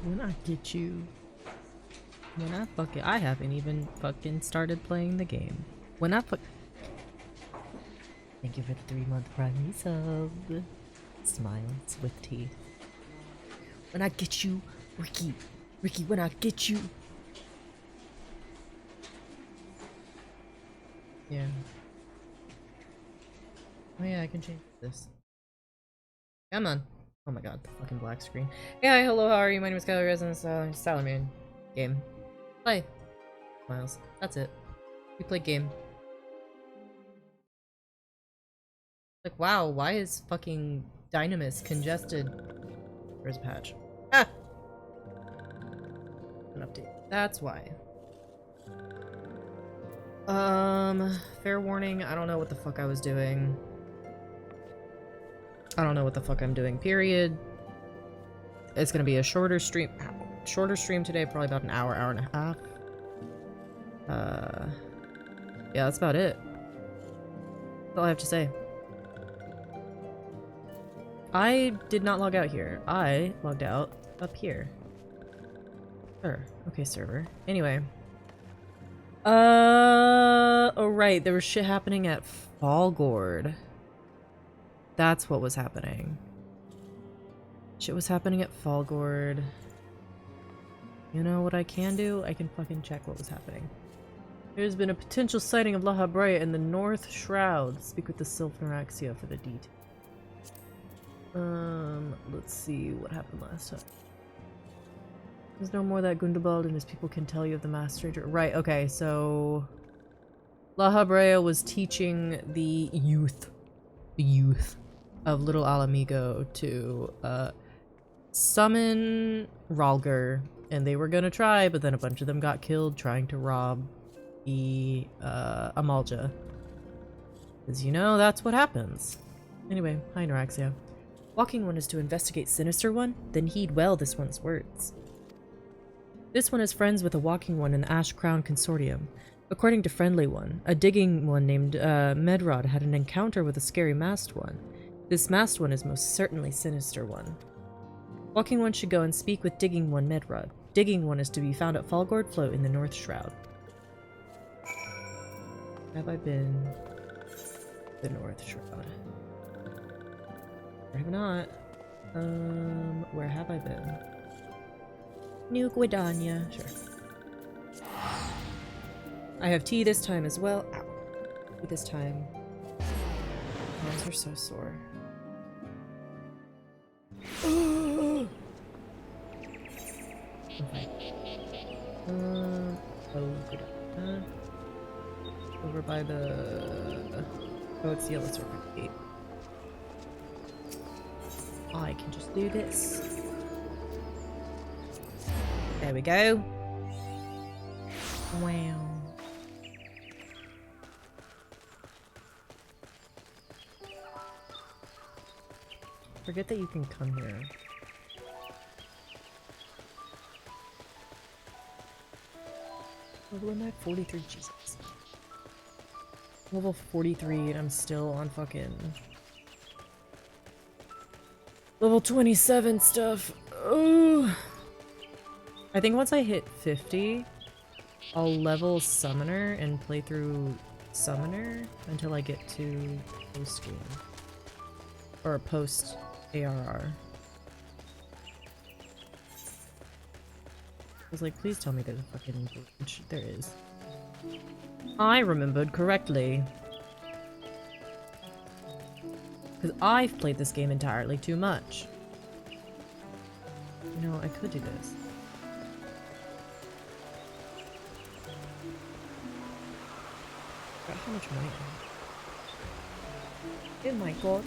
When I get you. When I haven't even fucking started playing the game. When I fuck. Thank you for the 3-month Prime sub. Smiles with teeth. When I get you, Ricky. Ricky, when I get you. Yeah. Oh yeah, I can change this. Come on. Oh my god, the fucking black screen. Hey, hi, hello, how are you? My name is Kyler Residence, Salaman. Game. Play. Smiles. That's it. We play game. Like, wow, why is fucking Dynamis congested? Where's a patch? Ah! An update. That's why. Fair warning, I don't know what the fuck I was doing. I don't know what the fuck I'm doing, period. It's gonna be a shorter stream. Shorter stream today, probably about an hour, hour and a half. Yeah, that's about it. That's all I have to say. I did not log out here. I logged out up here. Sure. Okay, server. Anyway. Oh right, there was shit happening at Fallgord. That's what was happening. Shit was happening at Fallgord. You know what I can do? I can fucking check what was happening. There's been a potential sighting of La Habrea in the North Shroud. Speak with the Sylph Neuraxia for the details. Let's see what happened last time. There's no more that Gundabald and his people can tell you of the Masked Stranger. Right, okay, so... La Habrea was teaching the youth of Little Alamigo to, summon Ralger, and they were gonna try, but then a bunch of them got killed trying to rob the, Amalja. Because, you know, that's what happens. Anyway, hi Neuraxia. Walking One is to investigate Sinister One? Then heed well this one's words. This one is friends with a Walking One in the Ash Crown Consortium. According to Friendly One, a Digging One named Medrod had an encounter with a scary Masked One. This Masked One is most certainly Sinister One. Walking One should go and speak with Digging One Medrod. Digging One is to be found at Fallgord Float in the North Shroud. Have I been the North Shroud? I have not. Where have I been? New Guidania. Sure. I have tea this time as well. Ow. Tea this time. Arms are so sore. Okay. Oh, good. Over by the... Oh, it's the yellow circle gate. I can just do this. There we go. Wow. Forget that you can come here. Level am I? 43, Jesus. Level 43 and I'm still on fucking... Level 27 stuff. Ooh. I think once I hit 50, I'll level Summoner and play through Summoner until I get to post-game. Or post-ARR. I was like, please tell me there's a fucking glitch. There is. I remembered correctly. Because I've played this game entirely too much. You know, I could do this. How much money? Oh my god.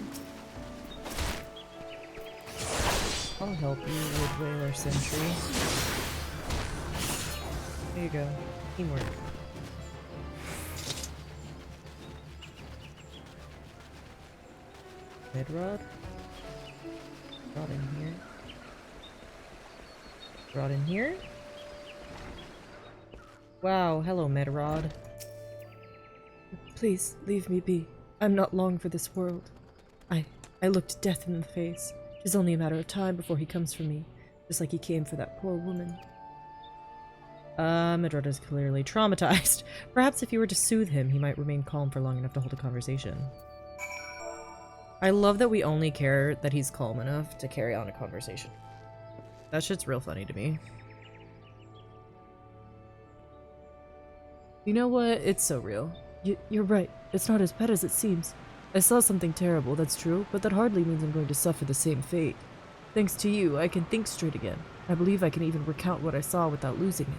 I'll help you with Whaler Sentry. There you go. Teamwork. Medrod? Rod in here. Rod in here? Wow, hello Medrod. Please, leave me be. I'm not long for this world. I looked death in the face. 'Tis only a matter of time before he comes for me. Just like he came for that poor woman. Midrod is clearly traumatized. Perhaps if you were to soothe him, he might remain calm for long enough to hold a conversation. I love that we only care that he's calm enough to carry on a conversation. That shit's real funny to me. You know what? It's so real. You're right. It's not as bad as it seems. I saw something terrible, that's true, but that hardly means I'm going to suffer the same fate. Thanks to you, I can think straight again. I believe I can even recount what I saw without losing it.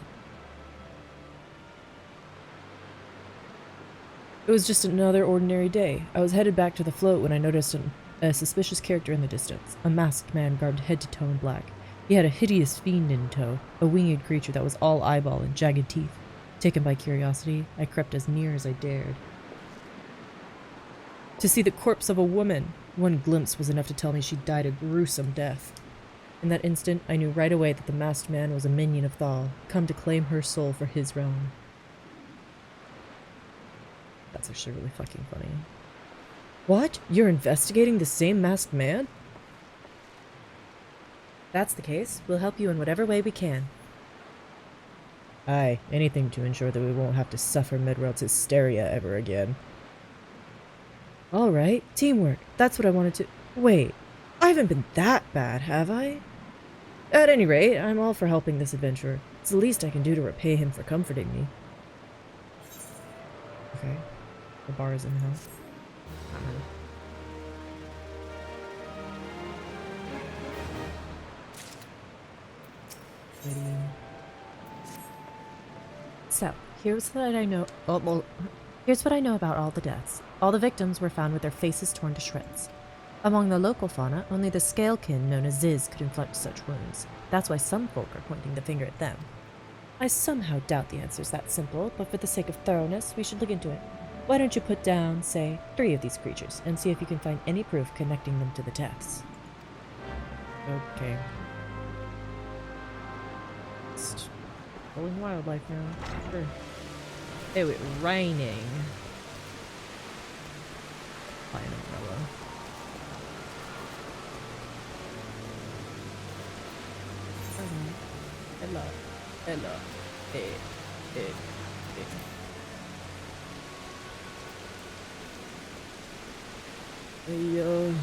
It was just another ordinary day. I was headed back to the float when I noticed a suspicious character in the distance. A masked man garbed head to toe in black. He had a hideous fiend in tow, a winged creature that was all eyeball and jagged teeth. Taken by curiosity, I crept as near as I dared. To see the corpse of a woman. One glimpse was enough to tell me she died a gruesome death. In that instant, I knew right away that the masked man was a minion of Thal, come to claim her soul for his realm. That's actually really fucking funny. What? You're investigating the same masked man? If that's the case, we'll help you in whatever way we can. Aye, anything to ensure that we won't have to suffer Midrod's hysteria ever again. Alright, teamwork. That's what I wanted to— Wait, I haven't been that bad, have I? At any rate, I'm all for helping this adventurer. It's the least I can do to repay him for comforting me. Okay. The bar is in the house. So, here's what I know. Here's what I know about all the deaths. All the victims were found with their faces torn to shreds. Among the local fauna, only the scalekin known as Ziz could inflict such wounds. That's why some folk are pointing the finger at them. I somehow doubt the answer's that simple, but for the sake of thoroughness, we should look into it. Why don't you put down, say, 3 of these creatures, and see if you can find any proof connecting them to the deaths. Okay. Just rolling wildlife now. Sure. Oh, it's raining. Buy an umbrella. Hello. Hello. Hey. Hey. Hey. Hey,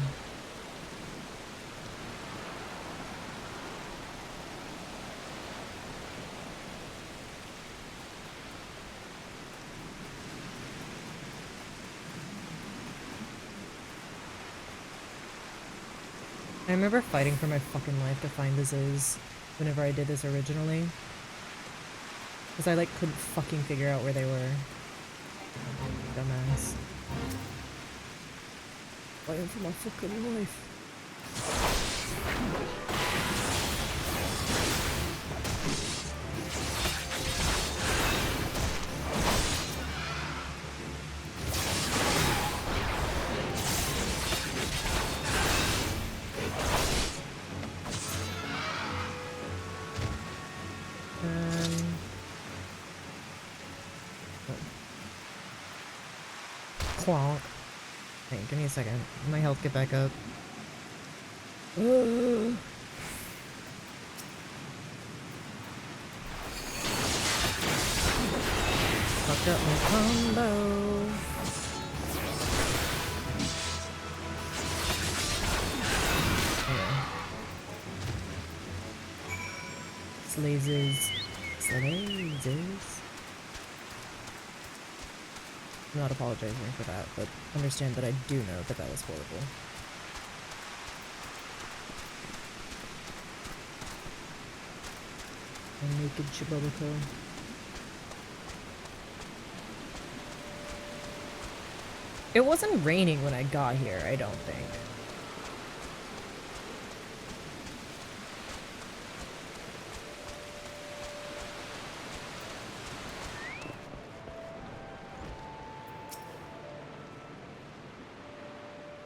I remember fighting for my fucking life to find the Ziz whenever I did this originally. Because I, like, couldn't fucking figure out where they were. Dumbass. Fighting for my fucking life. Clonk. Hey, give me a second. My health get back up. Fucked up my combo. Anyway. Slazes. I'm not apologizing for that, but understand that I do know that that was horrible. A naked Chibobuko. It wasn't raining when I got here, I don't think.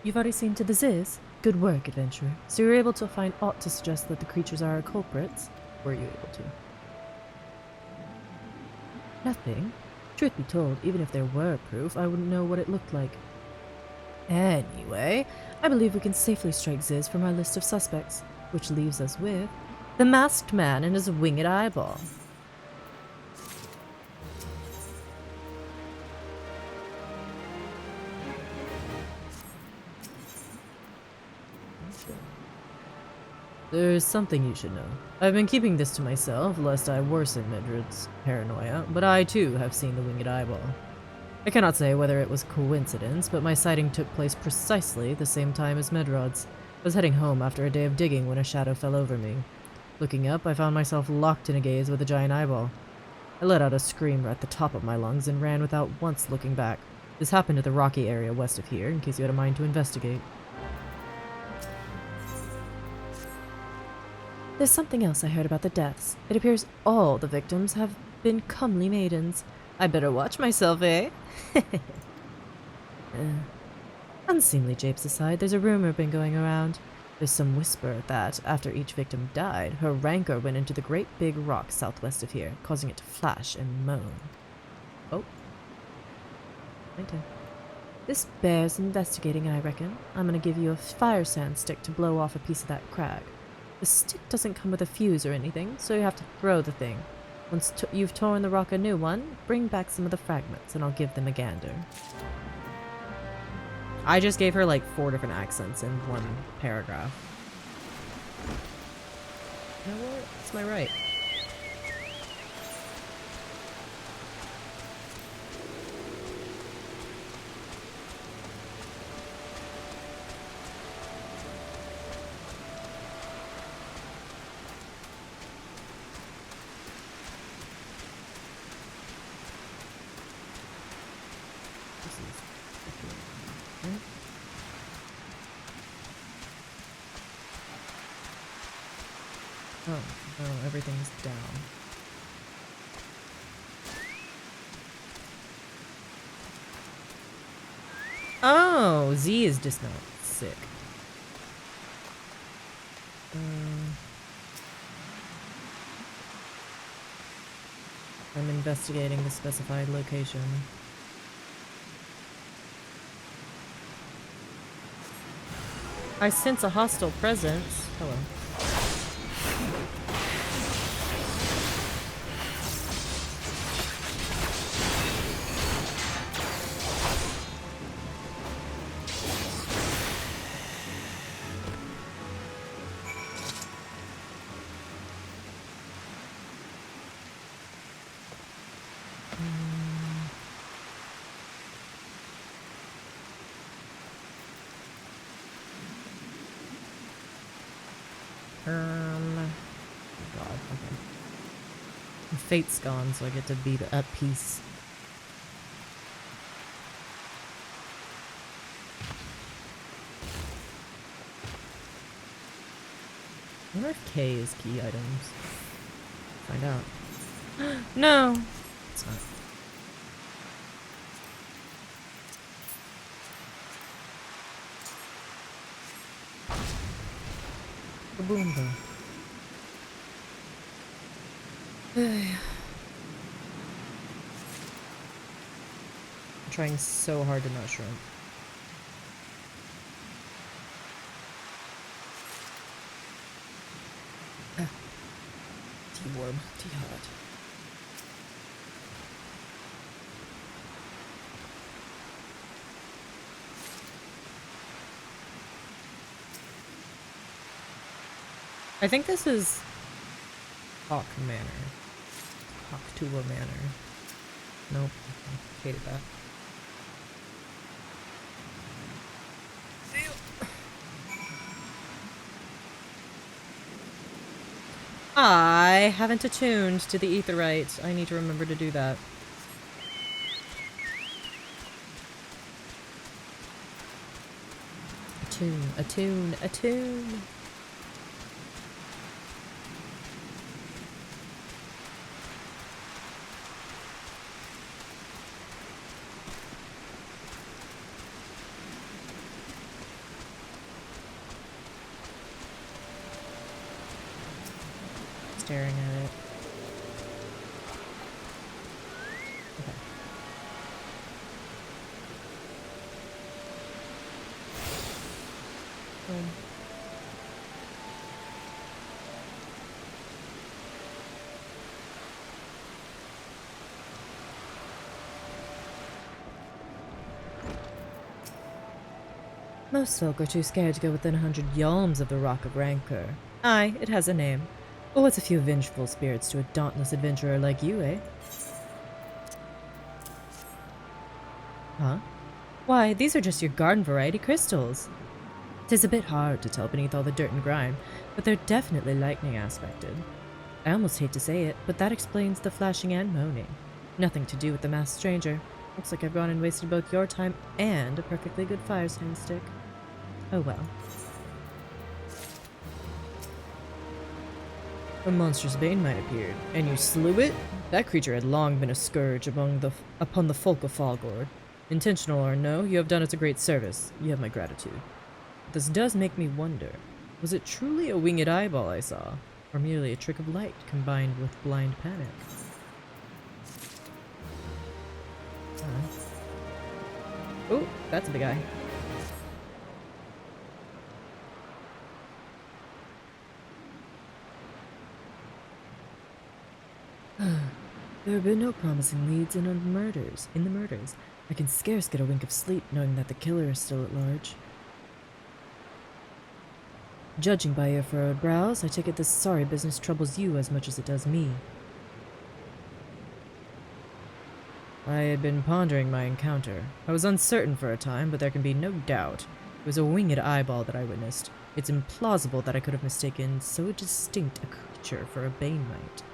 You've already seen to the Ziz? Good work, adventurer. So you were able to find aught to suggest that the creatures are our culprits? Were you able to? Nothing. Truth be told, even if there were proof, I wouldn't know what it looked like. Anyway, I believe we can safely strike Ziz from our list of suspects, which leaves us with The masked man and his winged eyeball. There's something you should know. I've been keeping this to myself, lest I worsen Mildred's paranoia, but I too have seen the winged eyeball. I cannot say whether it was coincidence, but my sighting took place precisely the same time as Medrod's. I was heading home after a day of digging when a shadow fell over me. Looking up, I found myself locked in a gaze with a giant eyeball. I let out a scream at the top of my lungs and ran without once looking back. This happened at the rocky area west of here, in case you had a mind to investigate. There's something else I heard about the deaths. It appears all the victims have been comely maidens. I better watch myself, eh? Unseemly japes aside, there's a rumor been going around. There's some whisper that, after each victim died, her rancor went into the great big rock southwest of here, causing it to flash and moan. Oh. Right there. This bears investigating, I reckon. I'm gonna give you a fire sand stick to blow off a piece of that crag. The stick doesn't come with a fuse or anything, so you have to throw the thing. Once you've torn the rock a new one, bring back some of the fragments and I'll give them a gander. I just gave her like 4 different accents in one paragraph. You know what? It's my right. Oh, no, everything's down. Oh, Z is just not sick. I'm investigating the specified location. I sense a hostile presence. Hello. God, okay. The fate's gone, so I get to be at peace. I wonder if K is key items. Find out. No! It's not. Kaboomba. I'm trying so hard to not shrink. Tea warm, tea hot. I think this is Hawk Manor. Hawk Tula Manor. Nope. Hated that. I haven't attuned to the Aetheryte. I need to remember to do that. Attune, attune, attune. Staring at it. Okay. Most folk are too scared to go within 100 yalms of the Rock of Rancor. Aye, it has a name. But what's a few vengeful spirits to a dauntless adventurer like you, eh? Huh? Why, these are just your garden variety crystals. 'Tis a bit hard to tell beneath all the dirt and grime, but they're definitely lightning aspected. I almost hate to say it, but that explains the flashing and moaning. Nothing to do with the masked stranger. Looks like I've gone and wasted both your time and a perfectly good firestone stick. Oh well. A monstrous Banemite appeared, and you slew it? That creature had long been a scourge upon the folk of Falgord. Intentional or no, you have done us a great service. You have my gratitude. But this does make me wonder. Was it truly a winged eyeball I saw? Or merely a trick of light combined with blind panic? Oh, that's a big eye. There have been no promising leads in the murders. I can scarce get a wink of sleep knowing that the killer is still at large. Judging by your furrowed brows, I take it this sorry business troubles you as much as it does me. I had been pondering my encounter. I was uncertain for a time, but there can be no doubt. It was a winged eyeball that I witnessed. It's implausible that I could have mistaken so distinct a creature for a Banemite.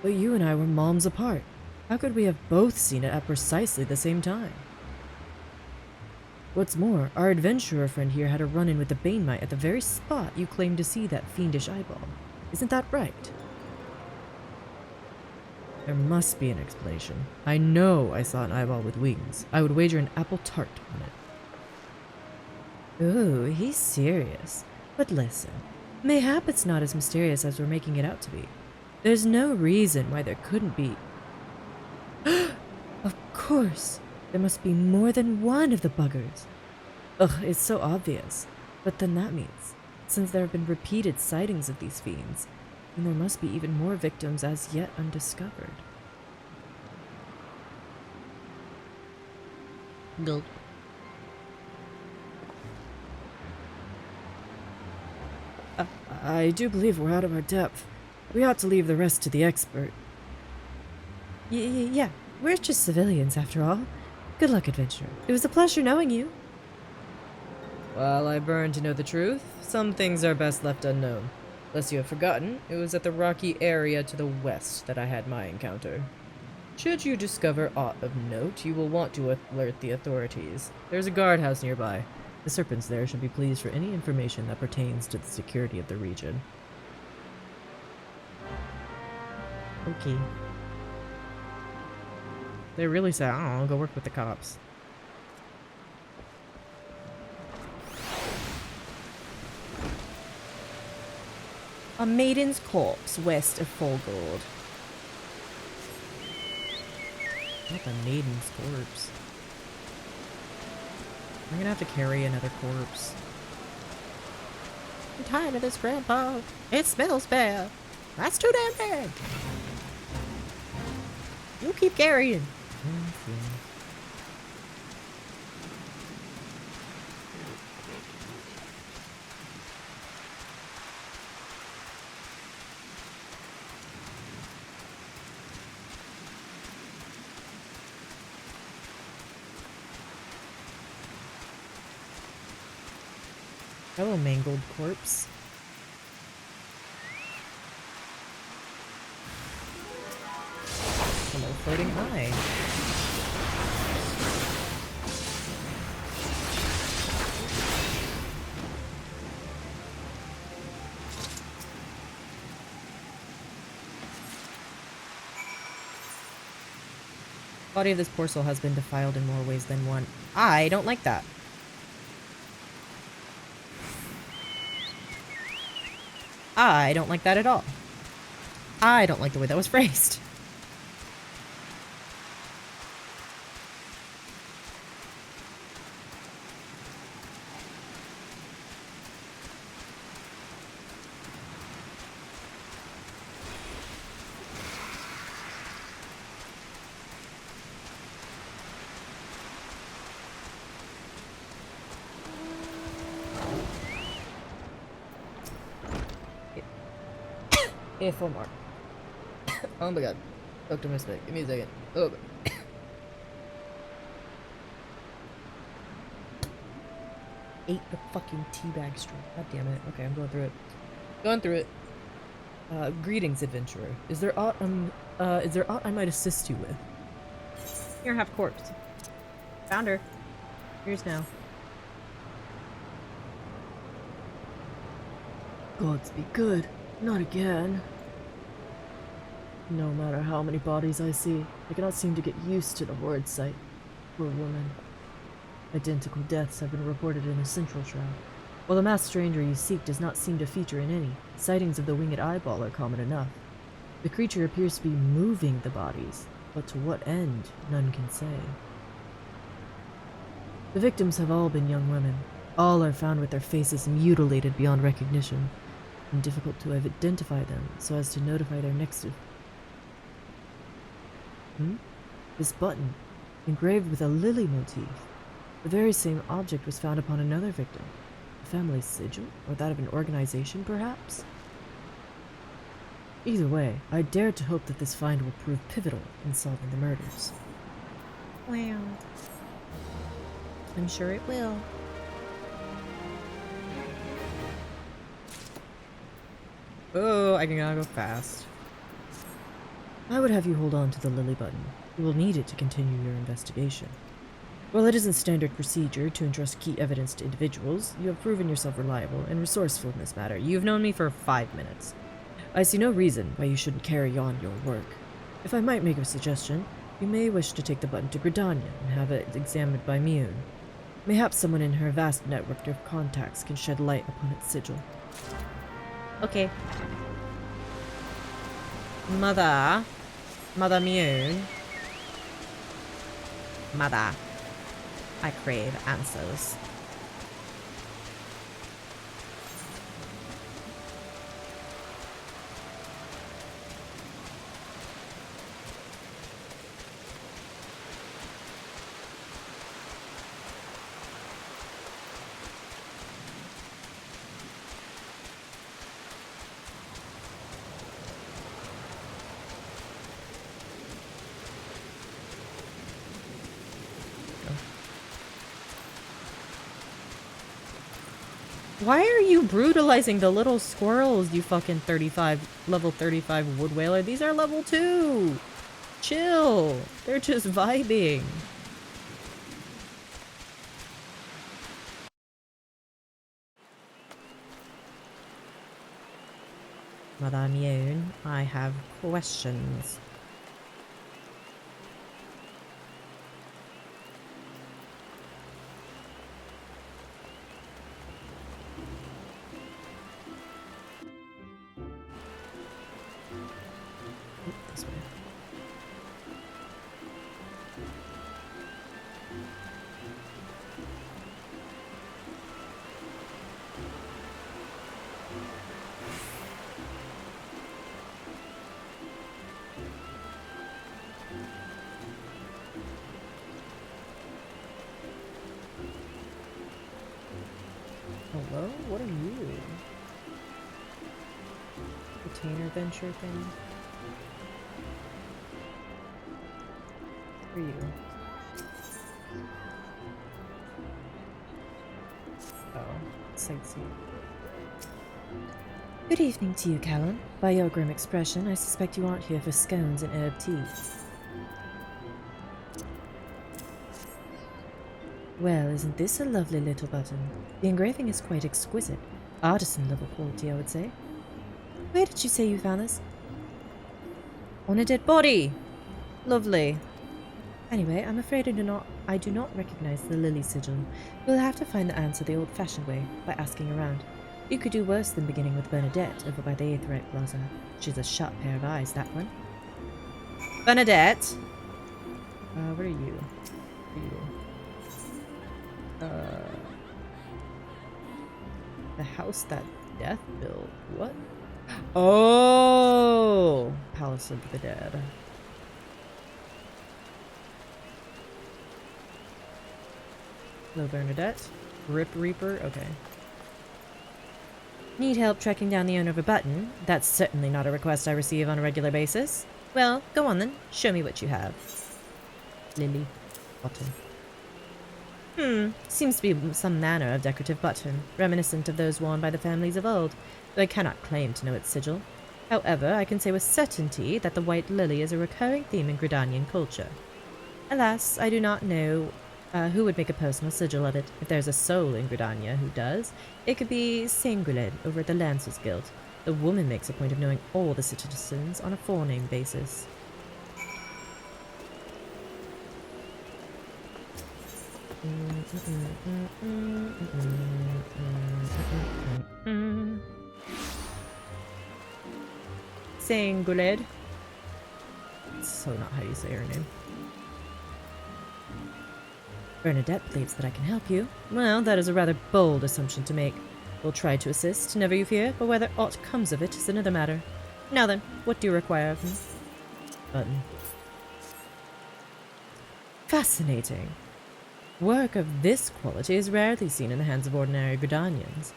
But you and I were moms apart. How could we have both seen it at precisely the same time? What's more, our adventurer friend here had a run-in with the Banemite at the very spot you claimed to see that fiendish eyeball. Isn't that right? There must be an explanation. I know I saw an eyeball with wings. I would wager an apple tart on it. Ooh, he's serious. But listen, mayhap it's not as mysterious as we're making it out to be. There's no reason why there couldn't be. Of course, there must be more than one of the buggers. Ugh, it's so obvious. But then that means, since there have been repeated sightings of these fiends, then there must be even more victims as yet undiscovered. Gulp. I do believe we're out of our depth. We ought to leave the rest to the expert. Yeah, we're just civilians after all. Good luck, adventurer. It was a pleasure knowing you. While I burn to know the truth, some things are best left unknown. Lest you have forgotten, it was at the rocky area to the west that I had my encounter. Should you discover aught of note, you will want to alert the authorities. There's a guardhouse nearby. The serpents there should be pleased for any information that pertains to the security of the region. Okay. They really say, I don't know, go work with the cops. A maiden's corpse west of Falgord. Not the maiden's corpse. I'm gonna have to carry another corpse. I'm tired of this, Grandpa. It smells bad. That's too damn bad. You keep carrying. Hello, mangled corpse. Hello, floating eye. The body of this poor soul has been defiled in more ways than one. I don't like that. I don't like that at all. I don't like the way that was phrased. If one more. Oh my god. Doctor Mistake. Give me a second. Oh. Ate the fucking teabag straw. God damn it. Okay, I'm going through it. Going through it. Greetings, adventurer. Is there aught I might assist you with? Here, have corpse. Found her. Here's now. Gods be good. Not again. No matter how many bodies I see, I cannot seem to get used to the horrid sight. Poor woman. Identical deaths have been reported in the central shroud. While the masked stranger you seek does not seem to feature in any, sightings of the winged eyeball are common enough. The creature appears to be moving the bodies, but to what end, none can say. The victims have all been young women. All are found with their faces mutilated beyond recognition, and difficult to identify them so as to notify their next of... This button, engraved with a lily motif. The very same object was found upon another victim. A family sigil? Or that of an organization, perhaps? Either way, I dare to hope that this find will prove pivotal in solving the murders. Wow. I'm sure it will. Oh, I can gotta go fast. I would have you hold on to the lily button. You will need it to continue your investigation. While it isn't standard procedure to entrust key evidence to individuals, you have proven yourself reliable and resourceful in this matter. You've known me for 5 minutes. I see no reason why you shouldn't carry on your work. If I might make a suggestion, you may wish to take the button to Gridania and have it examined by Mune. Mayhaps someone in her vast network of contacts can shed light upon its sigil. Okay. Mother Mune. Mother. I crave answers. Why are you brutalizing the little squirrels, you fucking level 35 wood whaler? These are level 2! Chill! They're just vibing. Madame Yoon, I have questions. This way. Hello? What are you? Retainer venture thing? Who are you? Oh, sightseeing. Good evening to you, Callum. By your grim expression, I suspect you aren't here for scones and herb tea. Well, isn't this a lovely little button? The engraving is quite exquisite. Artisan level quality, I would say. Where did you say you found this? On a dead body! Lovely. Anyway, I'm afraid I do not recognize the lily sigil. We'll have to find the answer the old-fashioned way, by asking around. You could do worse than beginning with Bernadette over by the Aetherite Plaza. She's a sharp pair of eyes, that one. Bernadette! Where are you? The house that Death built. What? Oh! Palace of the Dead. Hello, Bernadette. Rip Reaper? Okay. Need help tracking down the owner of a button? That's certainly not a request I receive on a regular basis. Well, go on then. Show me what you have. Lily. Button. Seems to be some manner of decorative button, reminiscent of those worn by the families of old, though I cannot claim to know its sigil. However, I can say with certainty that the white lily is a recurring theme in Gridanian culture. Alas, I do not know who would make a personal sigil of it. If there's a soul in Gridania who does, it could be Sanguled over at the Lancers Guild. The woman makes a point of knowing all the citizens on a forename basis. Sanguled. So not how you say her name. Bernadette believes that I can help you. Well, that is a rather bold assumption to make. We'll try to assist, never you fear, but whether aught comes of it is another matter. Now then, what do you require of me? Button. Fascinating. Work of this quality is rarely seen in the hands of ordinary Gridanians.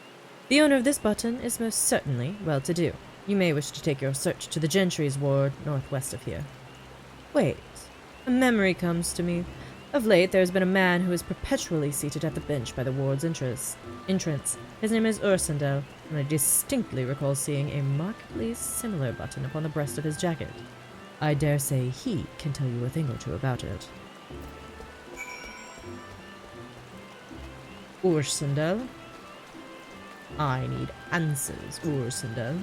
The owner of this button is most certainly well-to-do. You may wish to take your search to the Gentry's ward northwest of here. Wait, a memory comes to me. Of late, there has been a man who is perpetually seated at the bench by the ward's entrance. His name is Ursendel, and I distinctly recall seeing a markedly similar button upon the breast of his jacket. I dare say he can tell you a thing or two about it. Ursendel? I need answers, Ursendel.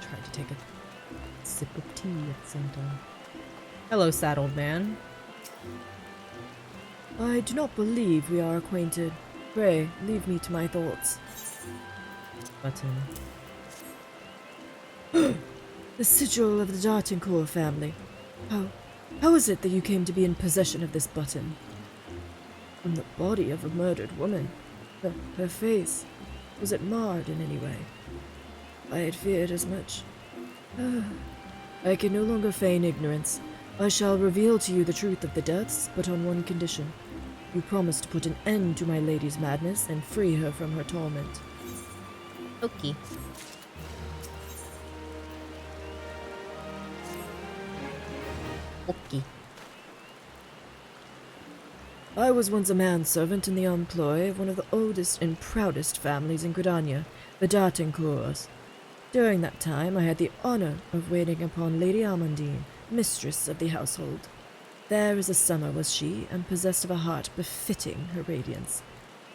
Tried to take a sip of tea at the same time. Hello, saddled man. I do not believe we are acquainted. Pray, leave me to my thoughts. Button. The sigil of the Dartincourt family. How is it that you came to be in possession of this button? From the body of a murdered woman. Her face. Was it marred in any way? I had feared as much. I can no longer feign ignorance. I shall reveal to you the truth of the deaths, but on one condition. You promise to put an end to my lady's madness and free her from her torment. Okay. Okay. I was once a manservant in the employ of one of the oldest and proudest families in Gridania, the Dartincourts. During that time, I had the honor of waiting upon Lady Amandine, mistress of the household. Fair as a summer was she, and possessed of a heart befitting her radiance.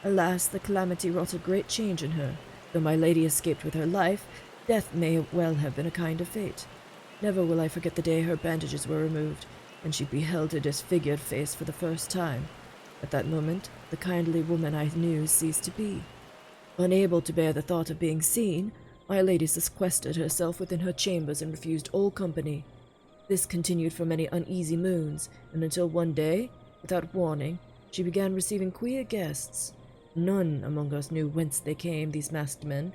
Alas, the calamity wrought a great change in her. Though my lady escaped with her life, death may well have been a kind of fate. Never will I forget the day her bandages were removed, and she beheld her disfigured face for the first time. At that moment, the kindly woman I knew ceased to be. Unable to bear the thought of being seen, my lady sequestered herself within her chambers and refused all company. This continued for many uneasy moons, and until one day, without warning, she began receiving queer guests. None among us knew whence they came, these masked men,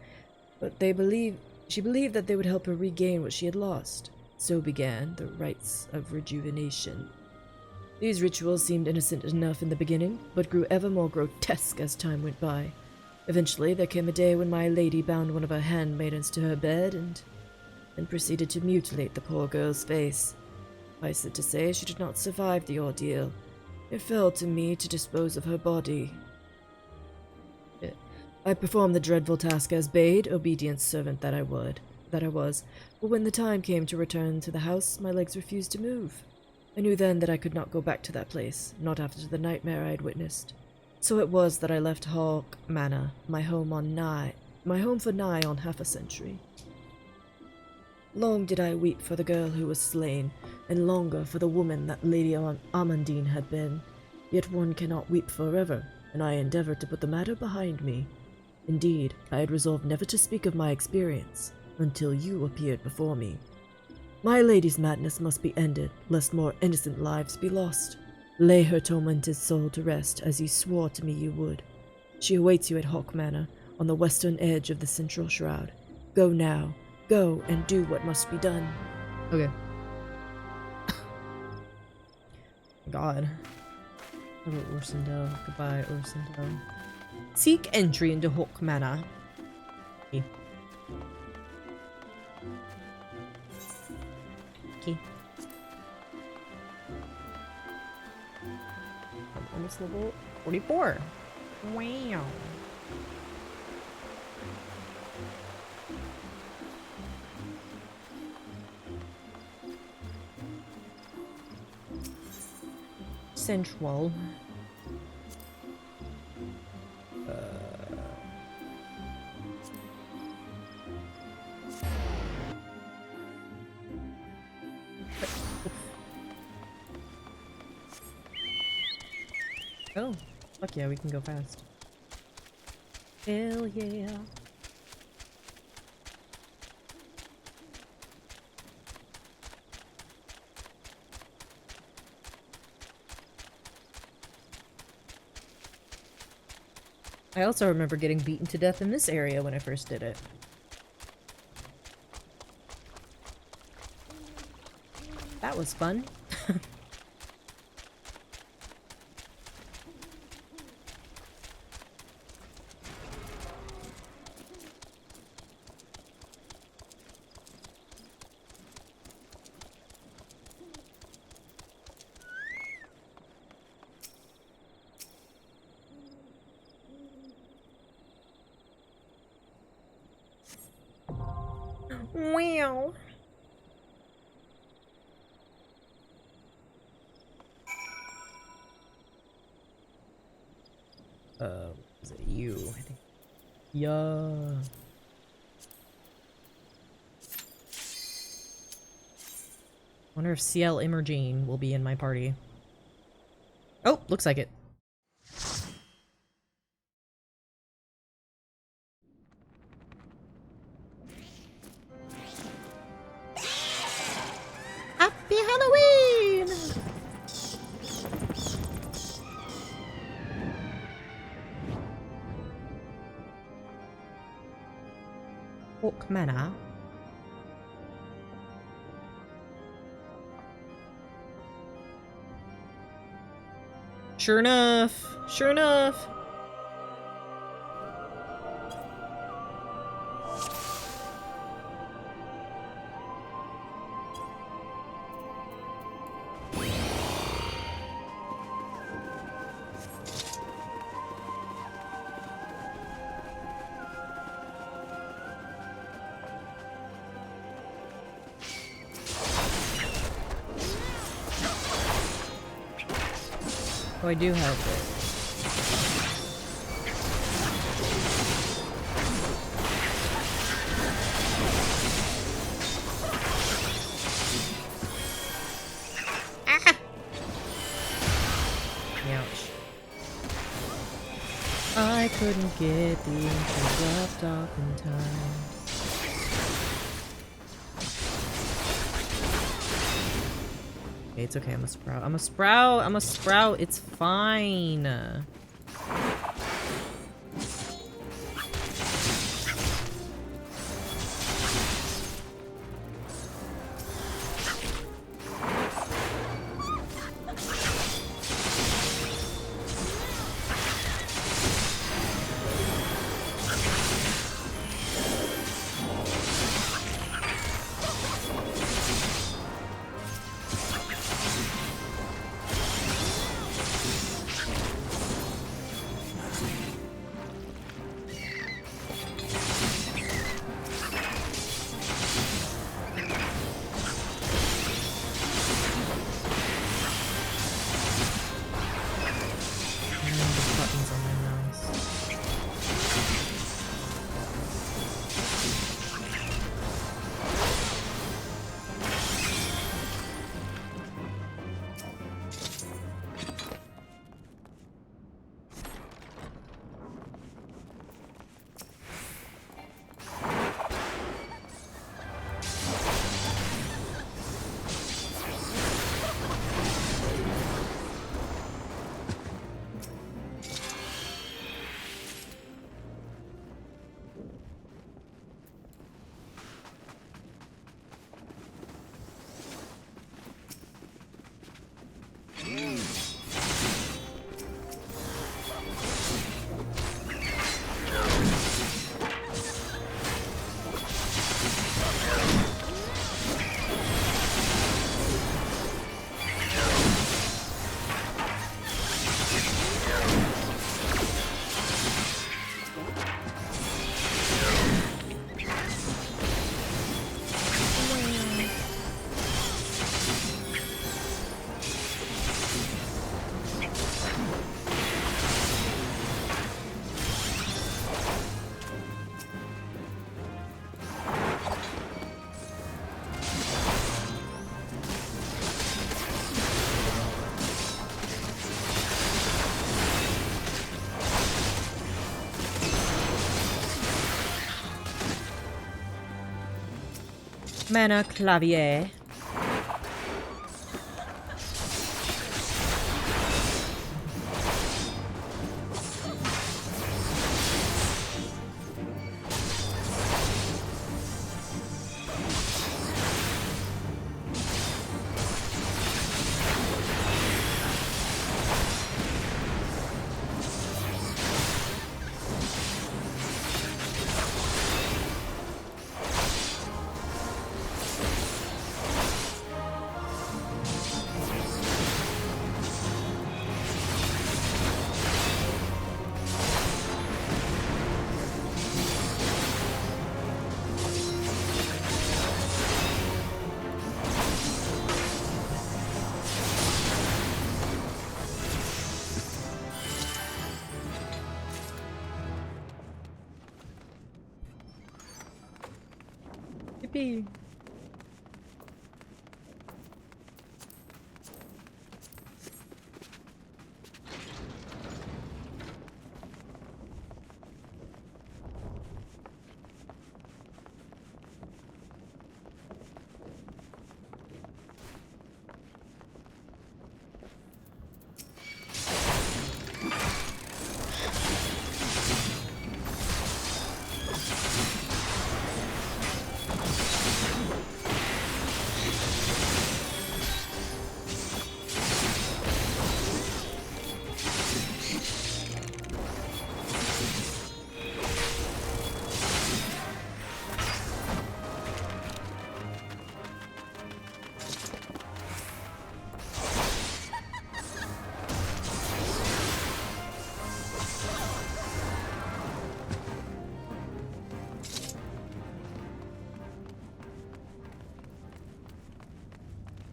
but she believed that they would help her regain what she had lost. So began the rites of rejuvenation. These rituals seemed innocent enough in the beginning, but grew ever more grotesque as time went by. Eventually, there came a day when my lady bound one of her handmaidens to her bed and proceeded to mutilate the poor girl's face. Suffice it to say, she did not survive the ordeal. It fell to me to dispose of her body. I performed the dreadful task as bade, obedient servant that I was, but when the time came to return to the house, my legs refused to move. I knew then that I could not go back to that place, not after the nightmare I had witnessed. So it was that I left Hawk Manor, my home for nigh on half a century. Long did I weep for the girl who was slain, and longer for the woman that Lady Amandine had been. Yet one cannot weep forever, and I endeavored to put the matter behind me. Indeed, I had resolved never to speak of my experience, until you appeared before me. My lady's madness must be ended, lest more innocent lives be lost. Lay her tormented soul to rest, as you swore to me you would. She awaits you at Hawk Manor, on the western edge of the central shroud. Go now. Go and do what must be done. Okay. God. Hello, Ursendel. Goodbye, Ursendel. Seek entry into Hawk Manor. Okay. Okay. I'm almost level 44. Wow. Central. Oh, fuck yeah, we can go fast. Hell yeah. I also remember getting beaten to death in this area when I first did it. That was fun. Wow. Is it you? I think. Yeah. Wonder if CL Immergene will be in my party. Oh, looks like it. Happy Halloween! Hawk Manor. Sure enough. Sure enough. Oh, I do have it. Ah! Ouch. I couldn't get the interrupt off in time. Okay, it's okay, I'm a sprout. I'm a sprout! I'm a sprout! It's fine! Mana clavier. Yippee.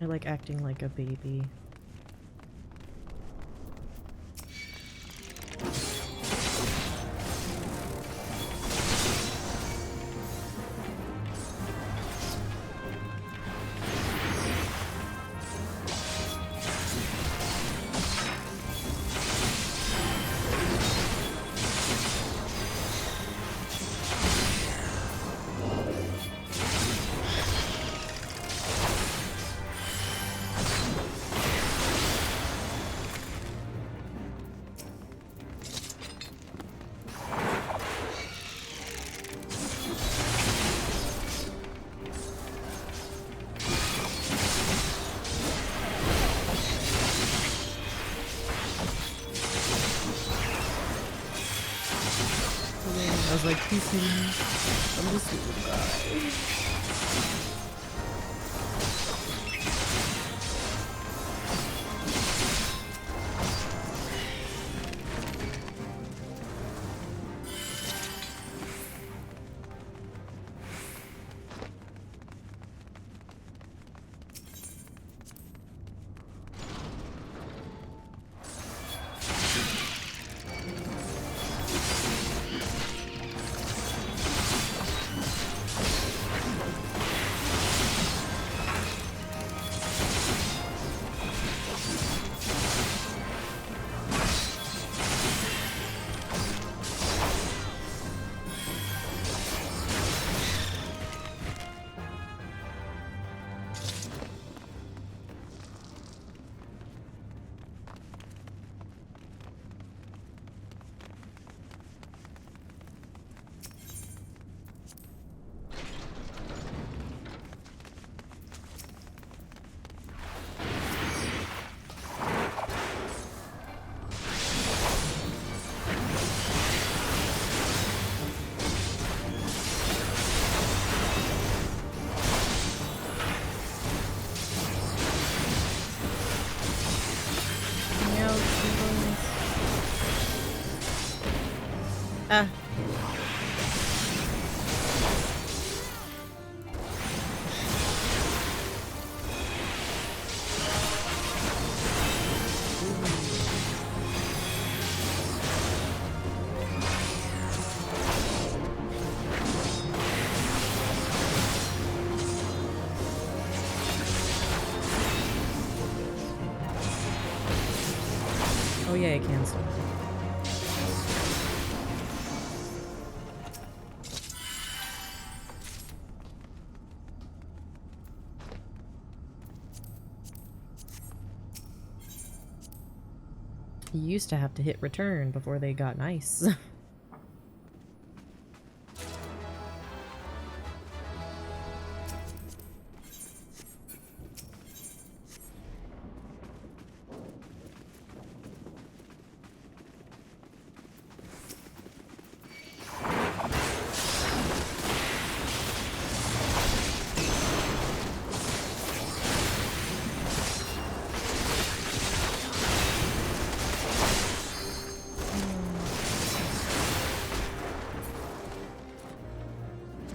I like acting like a baby. I was like, please hit me. I'm just gonna die. Ah. Oh yeah, I can still. You used to have to hit return before they got nice.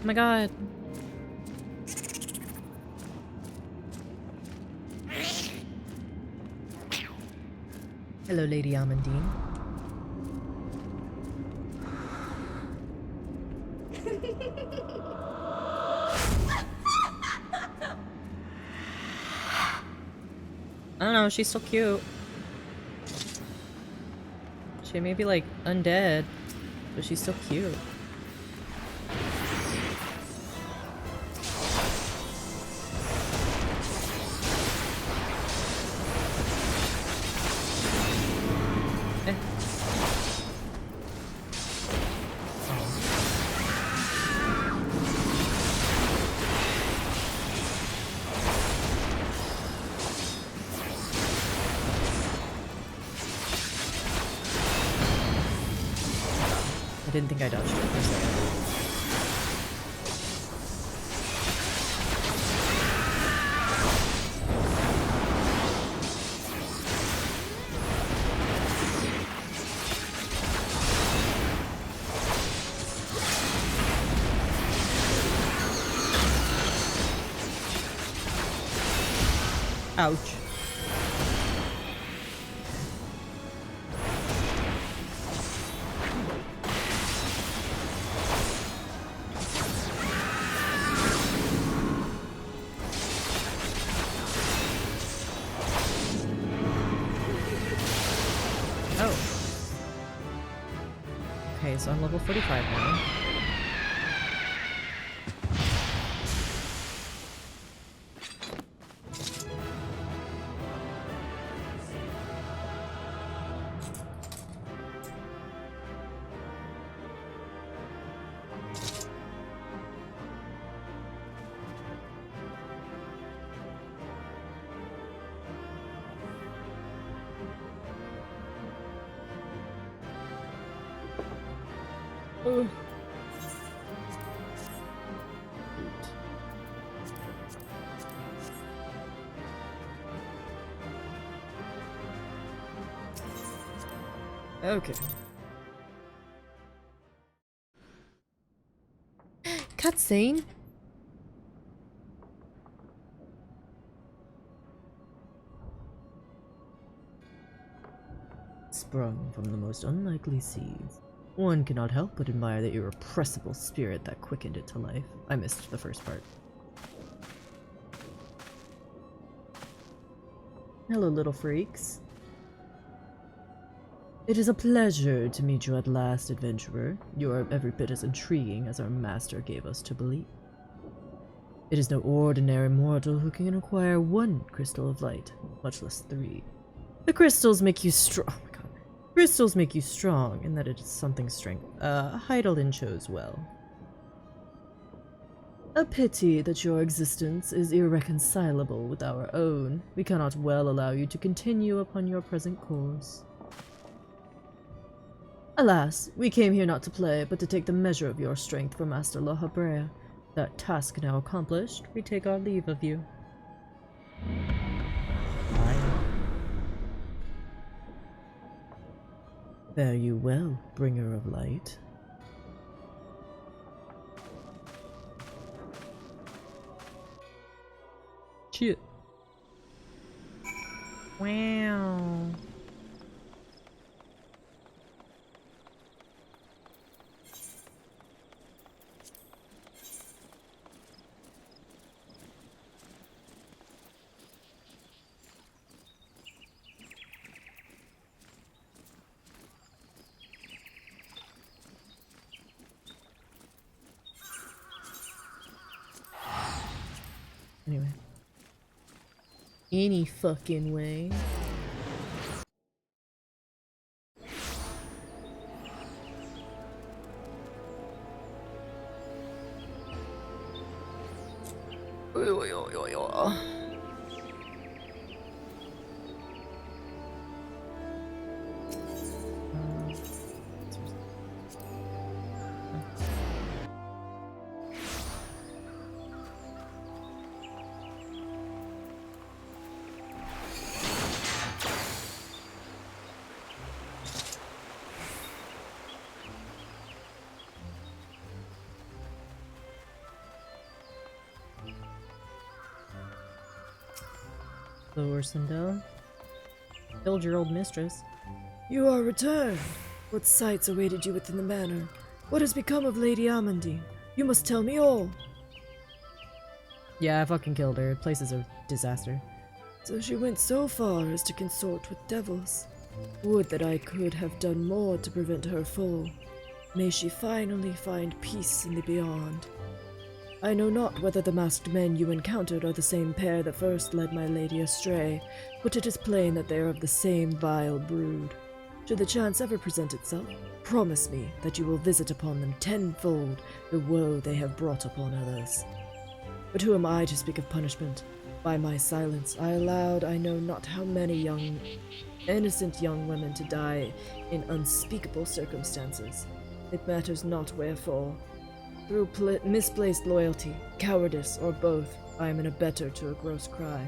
Oh my god. Hello, Lady Amandine. I don't know, she's so cute. She may be like undead, but she's so cute. I didn't think I dodged it for a second. Ouch. Oh. Okay, so I'm level 45 now. Ugh. Okay. Cutscene? Sprung from the most unlikely seeds. One cannot help but admire the irrepressible spirit that quickened it to life. I missed the first part. Hello, little freaks. It is a pleasure to meet you at last, adventurer. You are every bit as intriguing as our master gave us to believe. It is no ordinary mortal who can acquire one crystal of light, much less 3. The crystals make you strong. Oh my god. Crystals make you strong, and that it is something strength. Heidelin chose well. A pity that your existence is irreconcilable with our own. We cannot well allow you to continue upon your present course. Alas, we came here not to play, but to take the measure of your strength for Master La Habrea. That task now accomplished, we take our leave of you. Fare you well, bringer of light. Shit. Wow. Anyway. Any fucking way. So, Ursindel, killed your old mistress. You are returned. What sights awaited you within the manor? What has become of Lady Amandine? You must tell me all. Yeah, I fucking killed her. The place is a disaster. So she went so far as to consort with devils. Would that I could have done more to prevent her fall. May she finally find peace in the beyond. I know not whether the masked men you encountered are the same pair that first led my lady astray, but it is plain that they are of the same vile brood. Should the chance ever present itself, promise me that you will visit upon them tenfold the woe they have brought upon others. But who am I to speak of punishment? By my silence, I allowed I know not how many innocent young women to die in unspeakable circumstances. It matters not wherefore. Through misplaced loyalty, cowardice, or both, I am an abettor to a gross crime.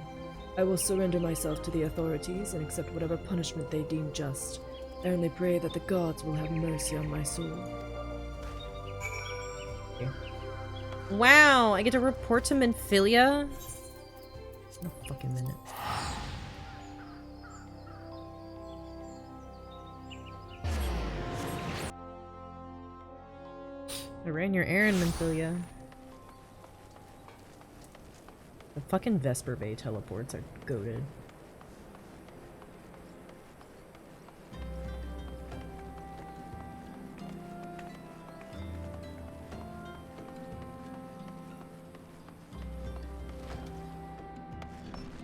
I will surrender myself to the authorities and accept whatever punishment they deem just. I only pray that the gods will have mercy on my soul. Wow, I get to report to Minfilia? In a fucking minute. I ran your errand, Minfilia. The fucking Vesper Bay teleports are goated.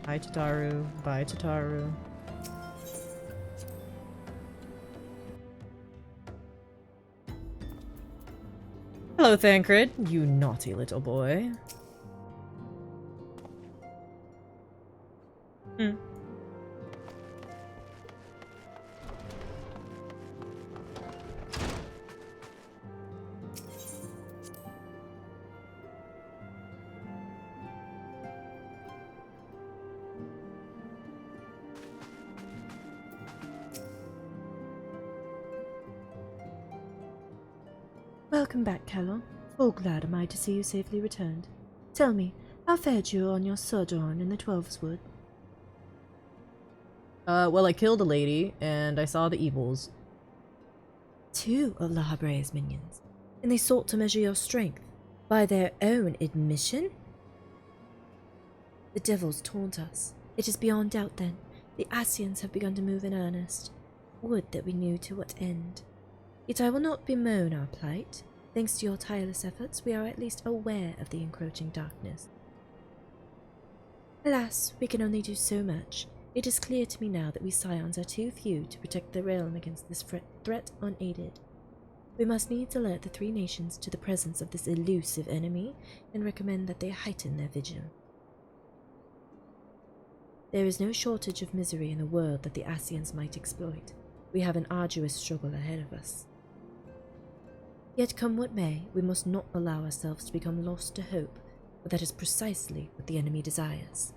Hi, Tataru. Bye, Tataru. Hello, Thancred, you naughty little boy. Welcome back, Callum. Full glad am I to see you safely returned. Tell me, how fared you on your sojourn in the Twelves Wood? Well, I killed a lady, and I saw the evils. 2 of La Habre's minions, and they sought to measure your strength by their own admission? The devils taunt us. It is beyond doubt, then. The Ascians have begun to move in earnest. Would that we knew to what end. Yet I will not bemoan our plight. Thanks to your tireless efforts, we are at least aware of the encroaching darkness. Alas, we can only do so much. It is clear to me now that we Scions are too few to protect the realm against this threat unaided. We must needs alert the 3 nations to the presence of this elusive enemy and recommend that they heighten their vigil. There is no shortage of misery in the world that the Ascians might exploit. We have an arduous struggle ahead of us. Yet come what may, we must not allow ourselves to become lost to hope, for that is precisely what the enemy desires.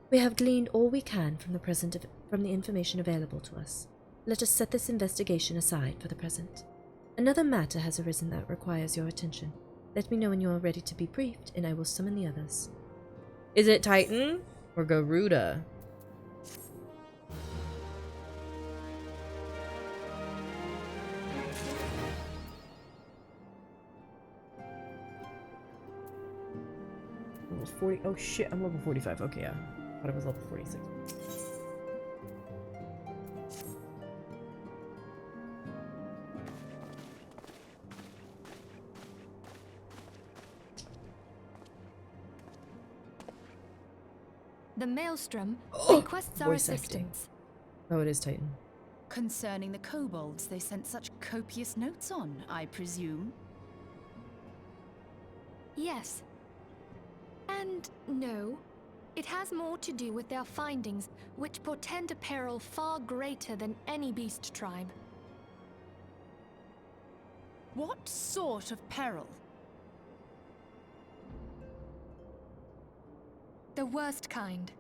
We have gleaned all we can from the information available to us. Let us set this investigation aside for the present. Another matter has arisen that requires your attention. Let me know when you are ready to be briefed, and I will summon the others. Is it Titan or Garuda? Level 40. Oh shit, I'm level 45. Okay, yeah. I thought it was level 46. The Maelstrom Oh, requests our voice acting. assistance Oh, it is Titan. concerning the kobolds they sent such copious notes on, I presume. Yes. And no. It has more to do with their findings, which portend a peril far greater than any beast tribe. What sort of peril? The worst kind.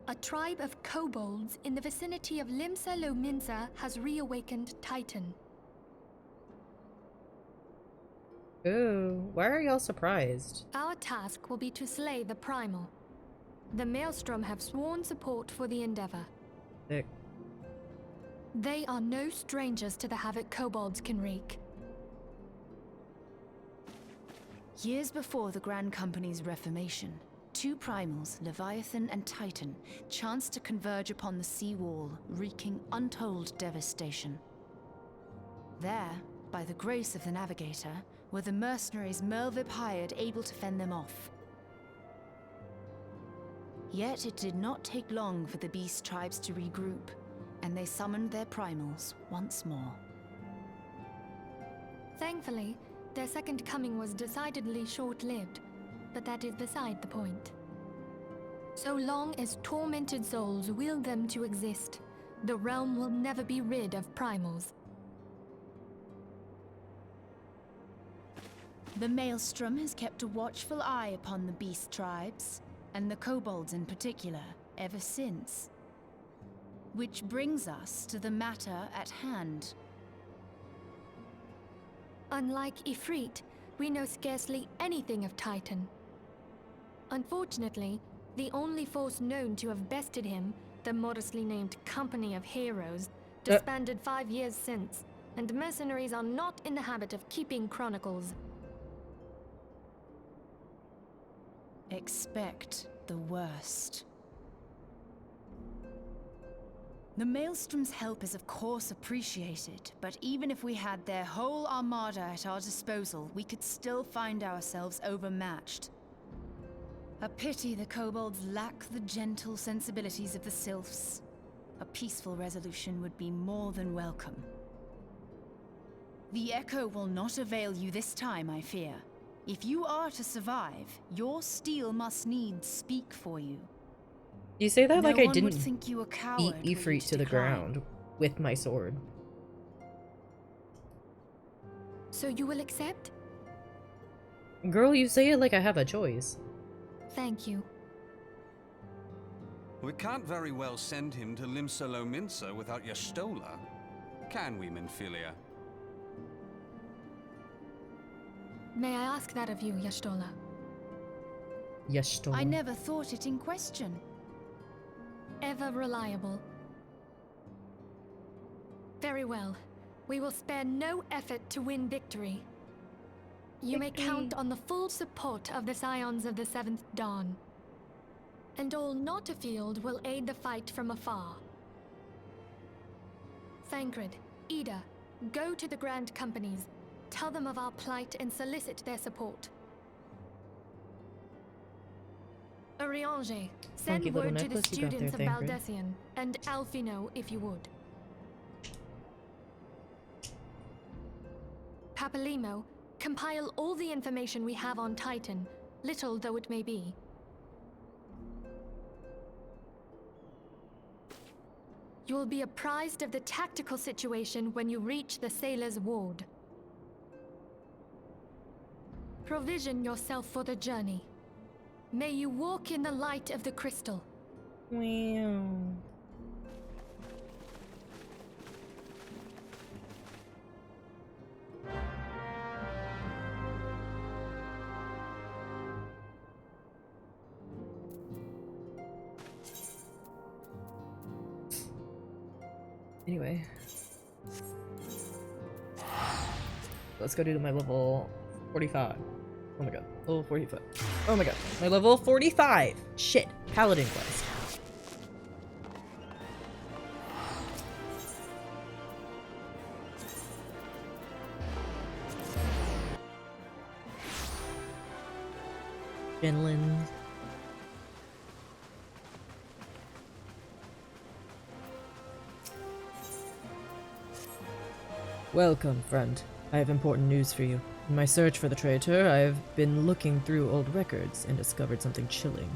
A tribe of kobolds in the vicinity of Limsa Lominsa has reawakened Titan. Ooh, why are y'all surprised? Our task will be to slay the primal. The Maelstrom have sworn support for the endeavor. Sick. They are no strangers to the havoc kobolds can wreak. Years before the Grand Company's reformation, two primals, Leviathan and Titan, chanced to converge upon the sea wall, wreaking untold devastation. There, by the grace of the Navigator, were the mercenaries Merlvib hired able to fend them off. Yet it did not take long for the beast tribes to regroup, and they summoned their primals once more. Thankfully, their second coming was decidedly short-lived, but that is beside the point. So long as tormented souls will them to exist, the realm will never be rid of primals. The Maelstrom has kept a watchful eye upon the beast tribes, and the kobolds in particular, ever since. Which brings us to the matter at hand. Unlike Ifrit, we know scarcely anything of Titan. Unfortunately, the only force known to have bested him, the modestly named Company of Heroes, disbanded 5 years since, and mercenaries are not in the habit of keeping chronicles. Expect the worst. The Maelstrom's help is of course appreciated, but even if we had their whole armada at our disposal, we could still find ourselves overmatched. A pity the kobolds lack the gentle sensibilities of the sylphs. A peaceful resolution would be more than welcome. The echo will not avail you this time, I fear. If you are to survive, your steel must needs speak for you. You say that like No I one didn't would think you a beat coward were you Ifrit to the decline. ground with my sword. So you will accept? Girl, you say it like I have a choice. Thank you. We can't very well send him to Limsa Lominsa without Y'shtola, can we, Minfilia? May I ask that of you, Y'shtola? Y'shtola. I never thought it in question. Ever reliable. Very well. We will spare no effort to win victory. You may count on the full support of the Scions of the Seventh Dawn. And all not afield will aid the fight from afar. Thancred, Ida, go to the Grand Companies. Tell them of our plight and solicit their support. Urianger, send Funky little word to the necklace you got there, students of Thancred. Baldessian, and Alfino if you would. Papalimo, compile all the information we have on Titan, little though it may be. You will be apprised of the tactical situation when you reach the Sailor's Ward. Provision yourself for the journey. May you walk in the light of the crystal. Meow. Anyway. Let's go to my level 45. Oh my god. Level 45. Oh my god. My level 45! Shit. Paladin quest. Finland. Welcome, friend. I have important news for you. In my search for the traitor, I've been looking through old records and discovered something chilling.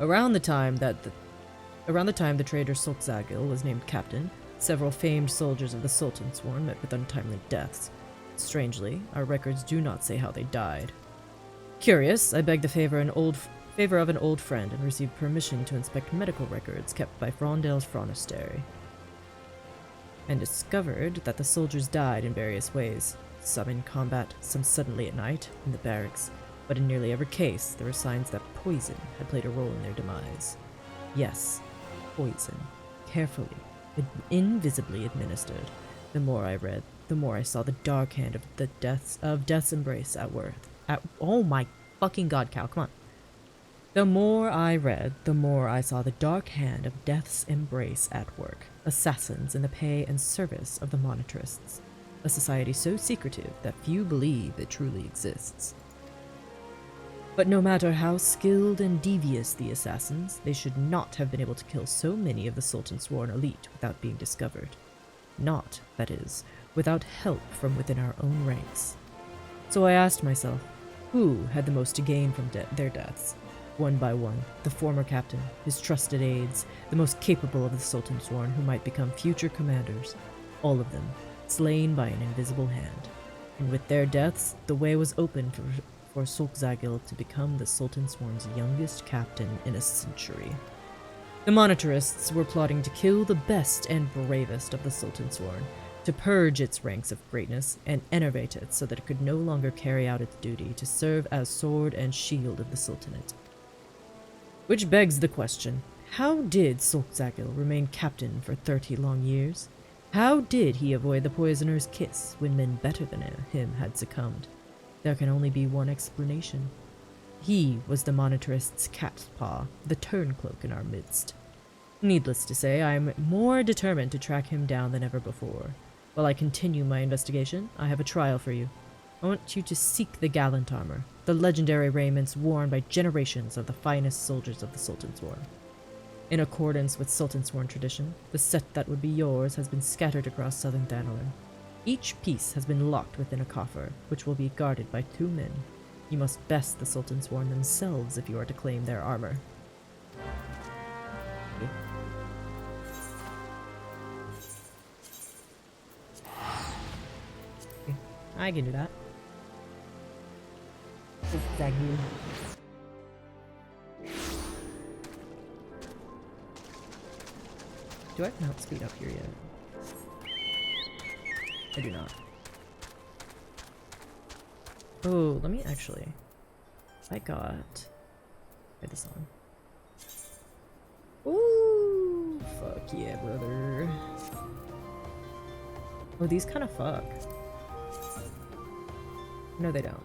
Around the time the traitor Sulzagil was named captain, several famed soldiers of the Sultan Sworn met with untimely deaths. Strangely, our records do not say how they died. Curious, I begged the favor of an old friend and received permission to inspect medical records kept by Frondale's Fronastery, and discovered that the soldiers died in various ways, some in combat, some suddenly at night in the barracks, but in nearly every case there were signs that poison had played a role in their demise. Yes, poison. Carefully, invisibly administered. The more I read, the more I saw the dark hand of Death's embrace at work. Oh my fucking god, Cal, come on. The more I read, the more I saw the dark hand of Death's embrace at work. Assassins in the pay and service of the Monitarists. A society so secretive that few believe it truly exists. But no matter how skilled and devious the assassins, they should not have been able to kill so many of the Sultan Sworn elite without being discovered. Not, that is, without help from within our own ranks. So I asked myself, who had the most to gain from their deaths? One by one, the former captain, his trusted aides, the most capable of the Sultan Sworn who might become future commanders, all of them slain by an invisible hand. And with their deaths, the way was open for Sulzagil to become the Sultan Sworn's youngest captain in a century. The Monitarists were plotting to kill the best and bravest of the Sultan Sworn, to purge its ranks of greatness and enervate it so that it could no longer carry out its duty to serve as sword and shield of the Sultanate. Which begs the question, how did Sulzagil remain captain for 30 long years? How did he avoid the poisoner's kiss when men better than him had succumbed? There can only be one explanation. He was the Monitarist's cat's paw, the turncloak in our midst. Needless to say, I am more determined to track him down than ever before. While I continue my investigation, I have a trial for you. I want you to seek the gallant armor, the legendary raiments worn by generations of the finest soldiers of the Sultan Sworn. In accordance with Sultan Sworn tradition, the set that would be yours has been scattered across southern Thanalan. Each piece has been locked within a coffer, which will be guarded by 2 men. You must best the Sultan Sworn themselves if you are to claim their armor. Okay. I can do that. Exactly. Do I have mount speed up here yet? I do not. Oh, let me actually. I got. Get this on. Ooh, fuck yeah, brother. Oh, these kind of fuck. No, they don't.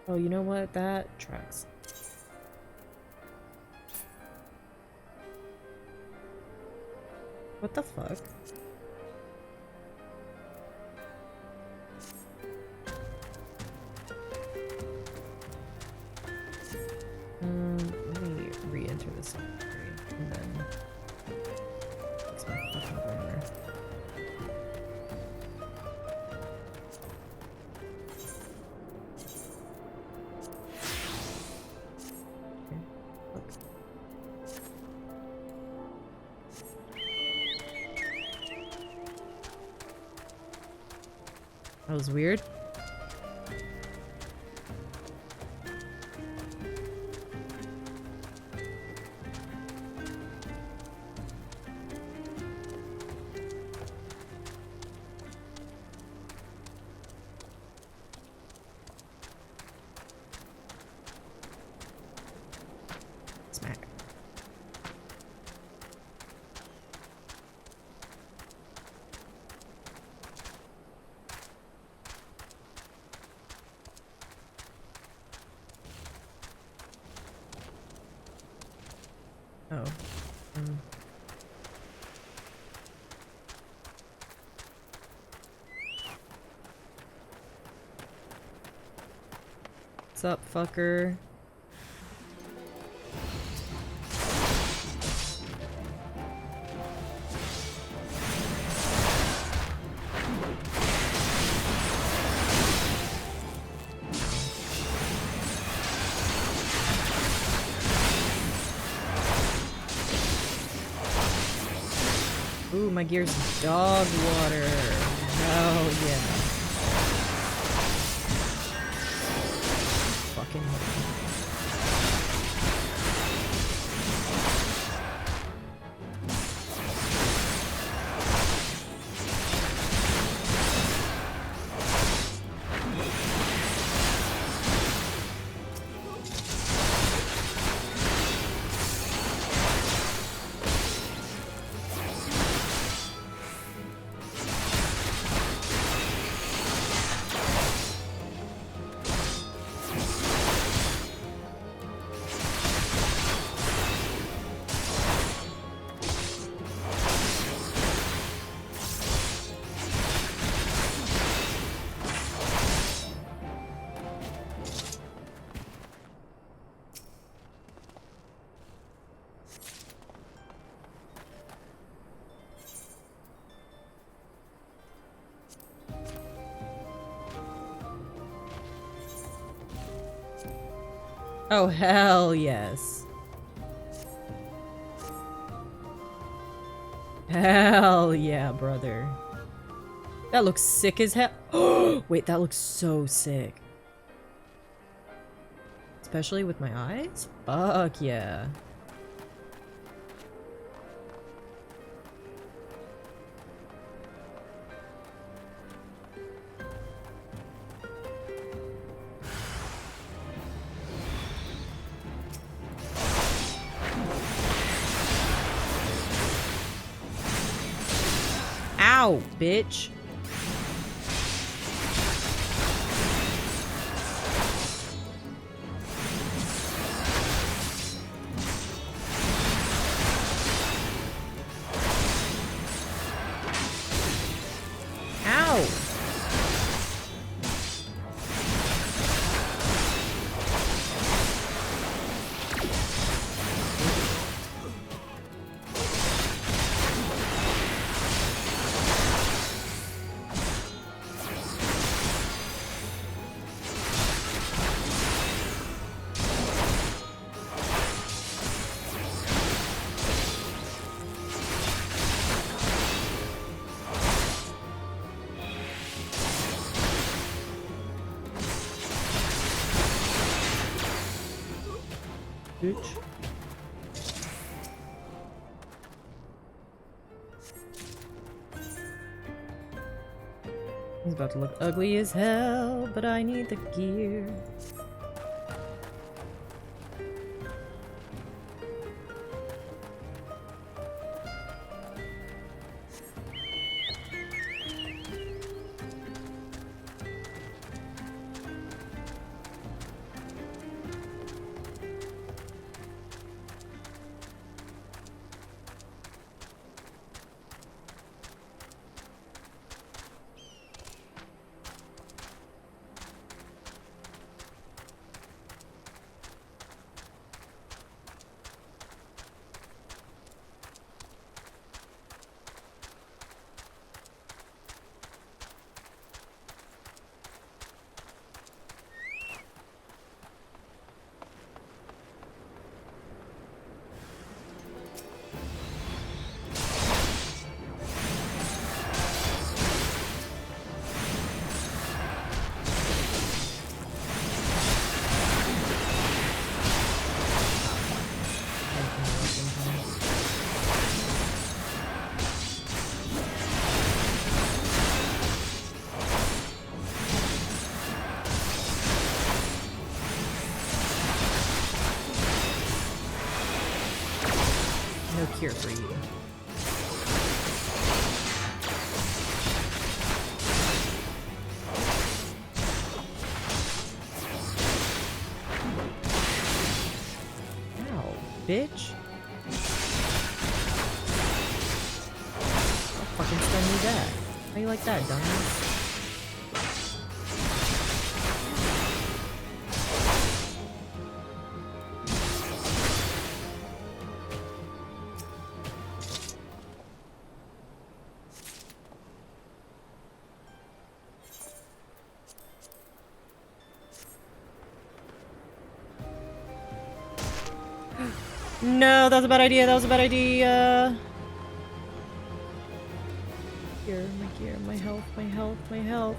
Oh, you know what? That tracks. What the fuck? Let me re-enter this and then fix my fucking grammar. That was weird. Smack. Oh. What's up, fucker? Ooh, my gear's dog water. Hell yeah. Fucking hell. Oh, hell yes. Hell yeah, brother. That looks sick as hell. Wait, that looks so sick. Especially with my eyes? Fuck yeah. Ow, bitch. Ow. Bitch. He's about to look ugly as hell, but I need the gear. No cure for you. Ow, bitch. I'll fucking stun you back. How you like that, dumbass? No, that was a bad idea. That was a bad idea. gear, my health, my health, my health.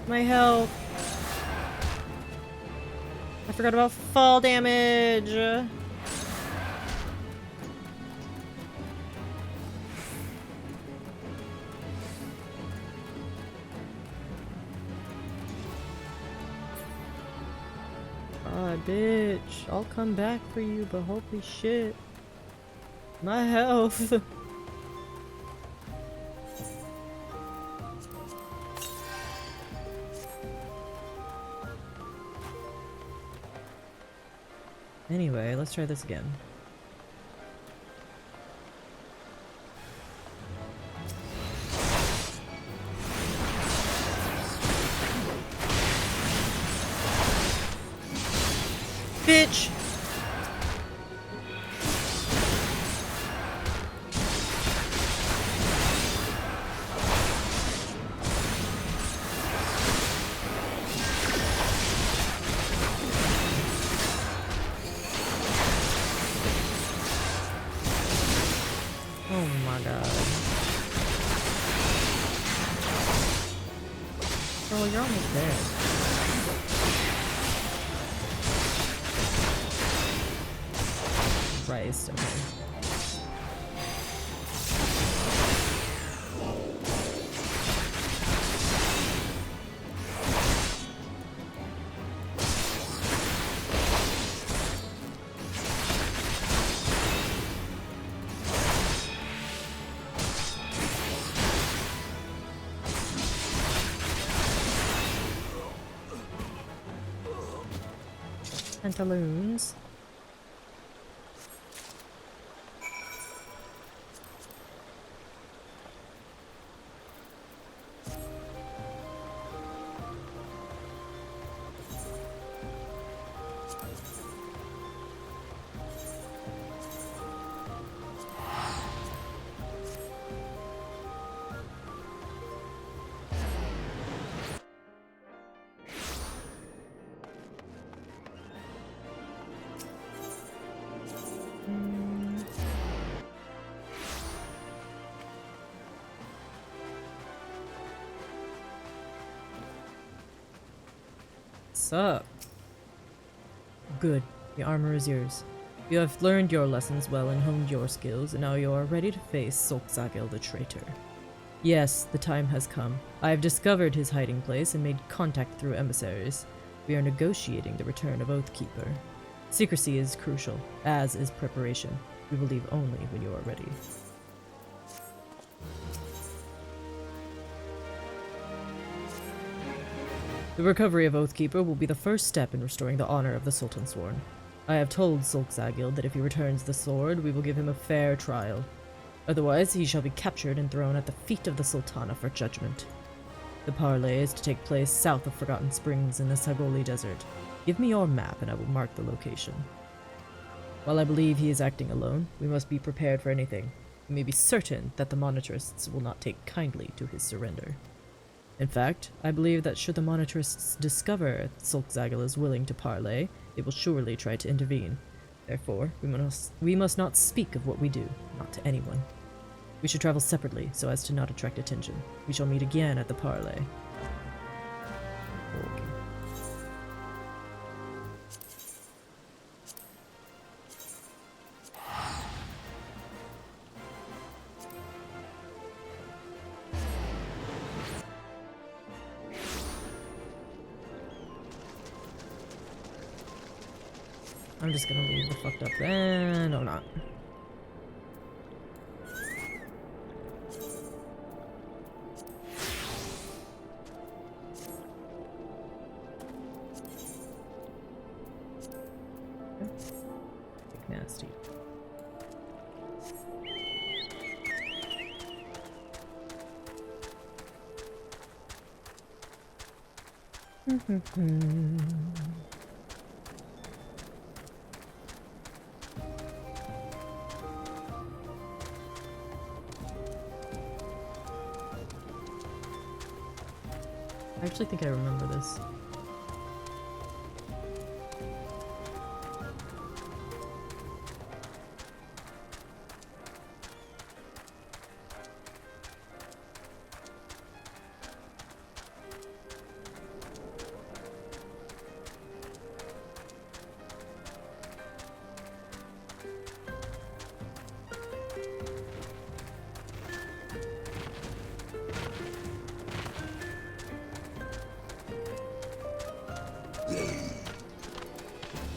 My health. I forgot about fall damage. Ah, bitch. I'll come back for you, but holy shit. My health. Anyway, let's try this again. Bitch! Oh my god. Girl, you're almost dead. Christ, okay. Pantaloons. Sup? Good. The armor is yours. You have learned your lessons well and honed your skills, and now you are ready to face Solkzagil the traitor. Yes, the time has come. I have discovered his hiding place and made contact through emissaries. We are negotiating the return of Oathkeeper. Secrecy is crucial, as is preparation. We will leave only when you are ready. The recovery of Oathkeeper will be the first step in restoring the honor of the Sultan Sworn. I have told Solkzagil that if he returns the sword, we will give him a fair trial. Otherwise, he shall be captured and thrown at the feet of the Sultana for judgment. The parley is to take place south of Forgotten Springs in the Sagoli Desert. Give me your map and I will mark the location. While I believe he is acting alone, we must be prepared for anything. We may be certain that the monitarists will not take kindly to his surrender. In fact, I believe that should the monitarists discover Solkzagil is willing to parley, they will surely try to intervene. Therefore, we must not speak of what we do, not to anyone. We should travel separately so as to not attract attention. We shall meet again at the parley. Okay. I'm just gonna leave the fucked up then. No, not. Nasty. I actually think I remember this.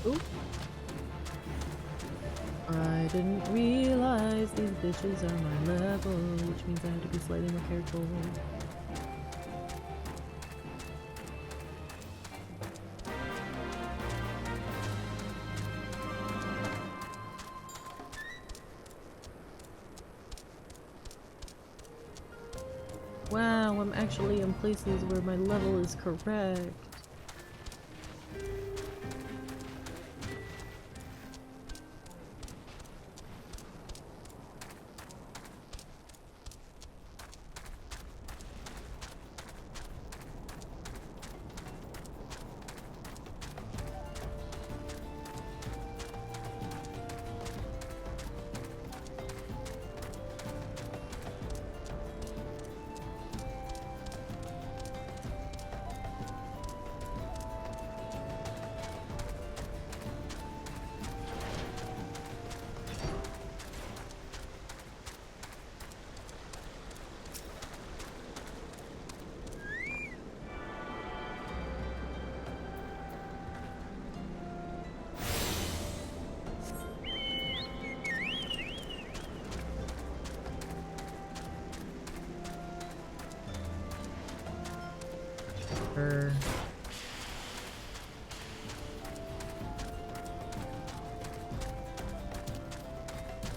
Ooh. I didn't realize these bitches are my level, which means I have to be slightly more careful. Wow, I'm actually in places where my level is correct.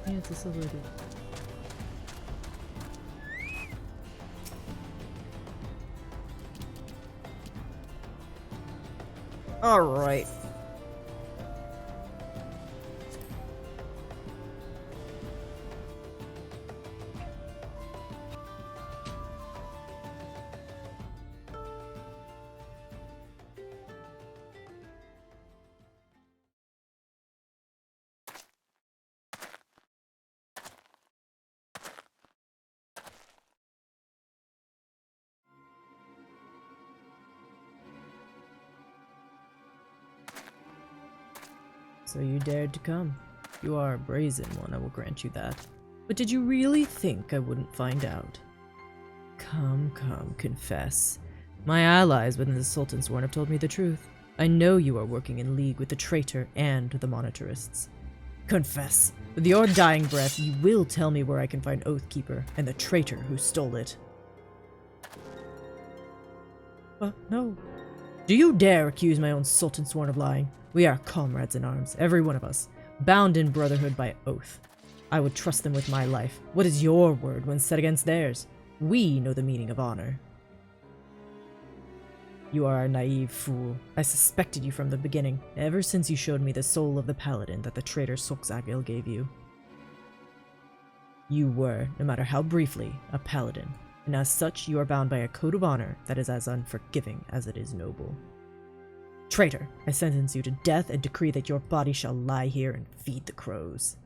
Yeah, it's a silver dude. Alright. So you dared to come. You are a brazen one, I will grant you that. But did you really think I wouldn't find out? Come, come, confess. My allies within the Sultan's Sworn have told me the truth. I know you are working in league with the traitor and the Monitorists. Confess. With your dying breath, you will tell me where I can find Oathkeeper and the traitor who stole it. No. Do you dare accuse my own Sultan Sworn of lying? We are comrades in arms, every one of us, bound in brotherhood by oath. I would trust them with my life. What is your word when set against theirs? We know the meaning of honor. You are a naive fool. I suspected you from the beginning, ever since you showed me the soul of the paladin that the traitor Solkzagil gave you. You were, no matter how briefly, a paladin, and as such you are bound by a code of honor that is as unforgiving as it is noble. Traitor, I sentence you to death and decree that your body shall lie here and feed the crows.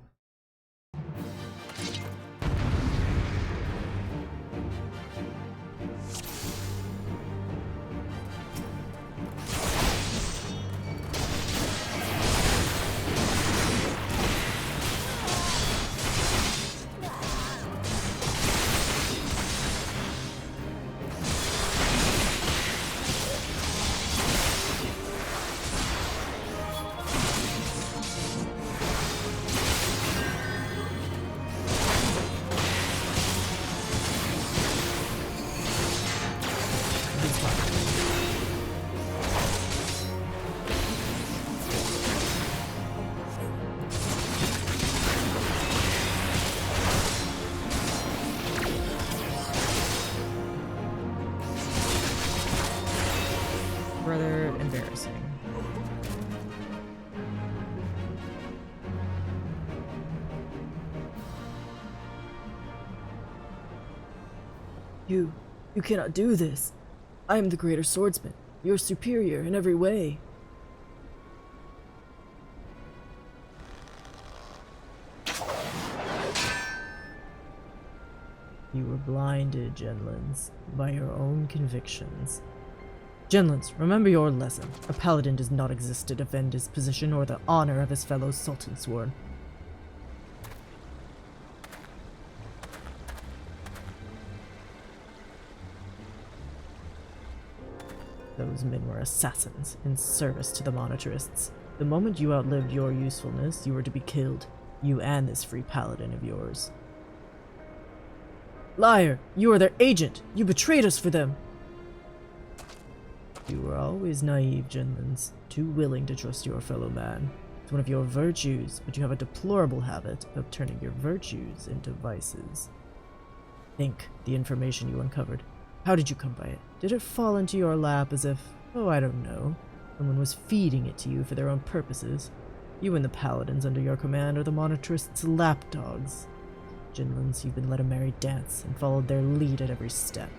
Rather embarrassing. You cannot do this. I am the greater swordsman. You're superior in every way. You were blinded, Genlins, by your own convictions. Genlins, remember your lesson. A paladin does not exist to defend his position or the honor of his fellow Sultan Sworn. Those men were assassins in service to the Monitorists. The moment you outlived your usefulness, you were to be killed. You and this free paladin of yours. Liar! You are their agent! You betrayed us for them! You were always naive, Jinlins, too willing to trust your fellow man. It's one of your virtues, but you have a deplorable habit of turning your virtues into vices. Think, the information you uncovered. How did you come by it? Did it fall into your lap as if, oh, I don't know, someone was feeding it to you for their own purposes? You and the paladins under your command are the monetarists' lapdogs. Jinlins, you've been led a merry dance and followed their lead at every step.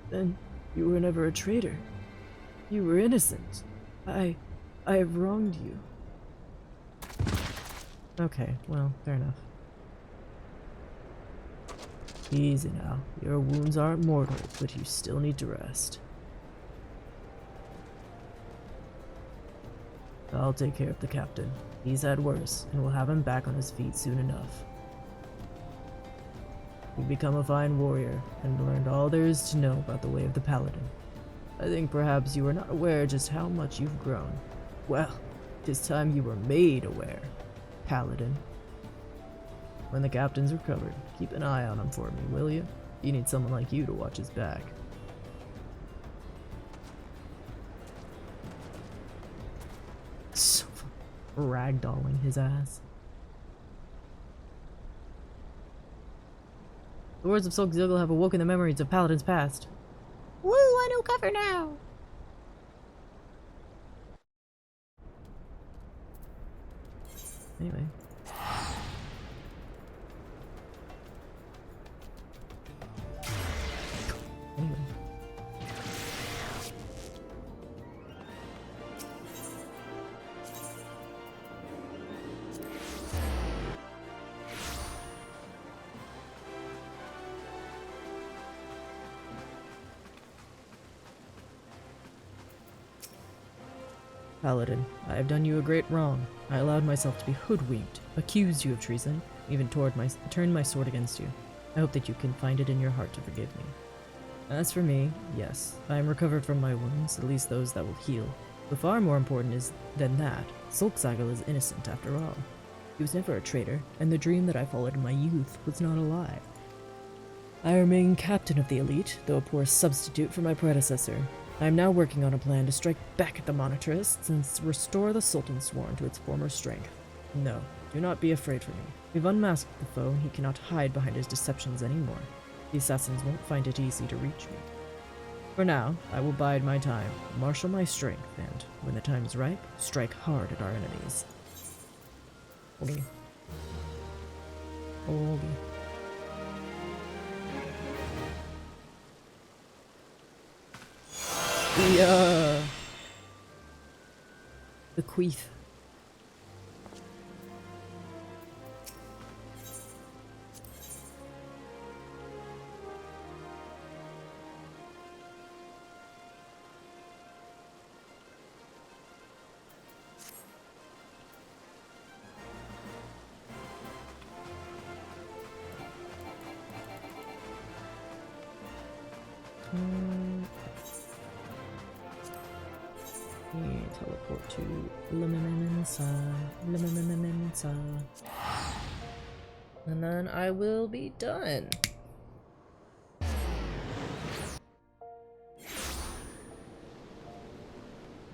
Then you were never a traitor. You were innocent. I have wronged you. Okay, well, fair enough. Easy now. Your wounds aren't mortal, but you still need to rest. I'll take care of the captain. He's had worse, and we'll have him back on his feet soon enough. You've become a fine warrior, and learned all there is to know about the way of the paladin. I think perhaps you are not aware just how much you've grown. Well, this time you were made aware, paladin. When the captain's recovered, keep an eye on him for me, will you? You need someone like you to watch his back. So ragdolling his ass. The words of Sulk Ziggle have awoken the memories of Paladin's past. Woo, I know cover now! Anyway. Anyway. Paladin, I have done you a great wrong. I allowed myself to be hoodwinked, accused you of treason, even turned my sword against you. I hope that you can find it in your heart to forgive me. As for me, yes, I am recovered from my wounds, at least those that will heal. But far more important than that, Sulkzagel is innocent after all. He was never a traitor, and the dream that I followed in my youth was not a lie. I remain captain of the elite, though a poor substitute for my predecessor. I am now working on a plan to strike back at the monetarists and restore the Sultan Sworn to its former strength. No, do not be afraid for me. We've unmasked the foe, and he cannot hide behind his deceptions anymore. The assassins won't find it easy to reach me. For now, I will bide my time, marshal my strength, and, when the time is ripe, strike hard at our enemies. Okay. Okay. The queef. Teleport to Limimensa. And then I will be done.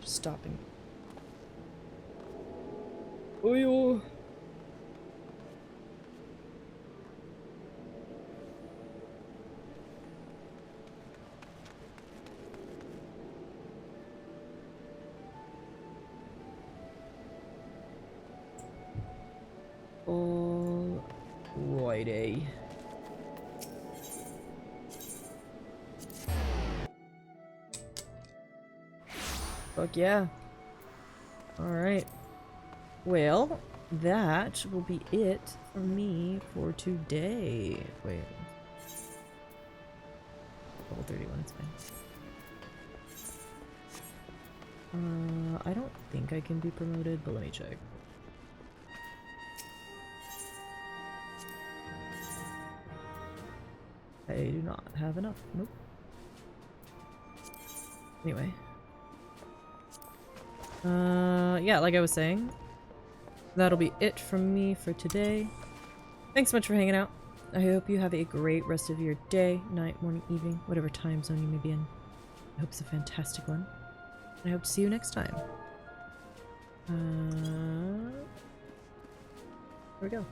Just stopping. Oh, yo. Alrighty. Fuck yeah. Alright. Well, that will be it for me for today. Wait. Level 31, it's fine. I don't think I can be promoted, but let me check. I do not have enough. Nope. Anyway. Yeah, like I was saying, that'll be it from me for today. Thanks so much for hanging out. I hope you have a great rest of your day, night, morning, evening, whatever time zone you may be in. I hope it's a fantastic one. And I hope to see you next time. There we go.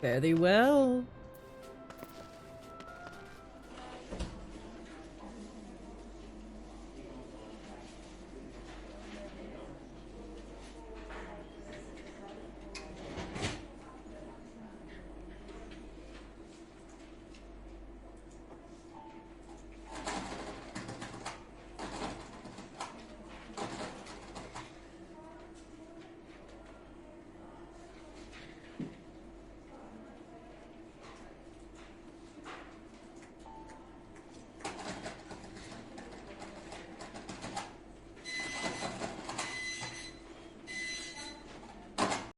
Fare thee well.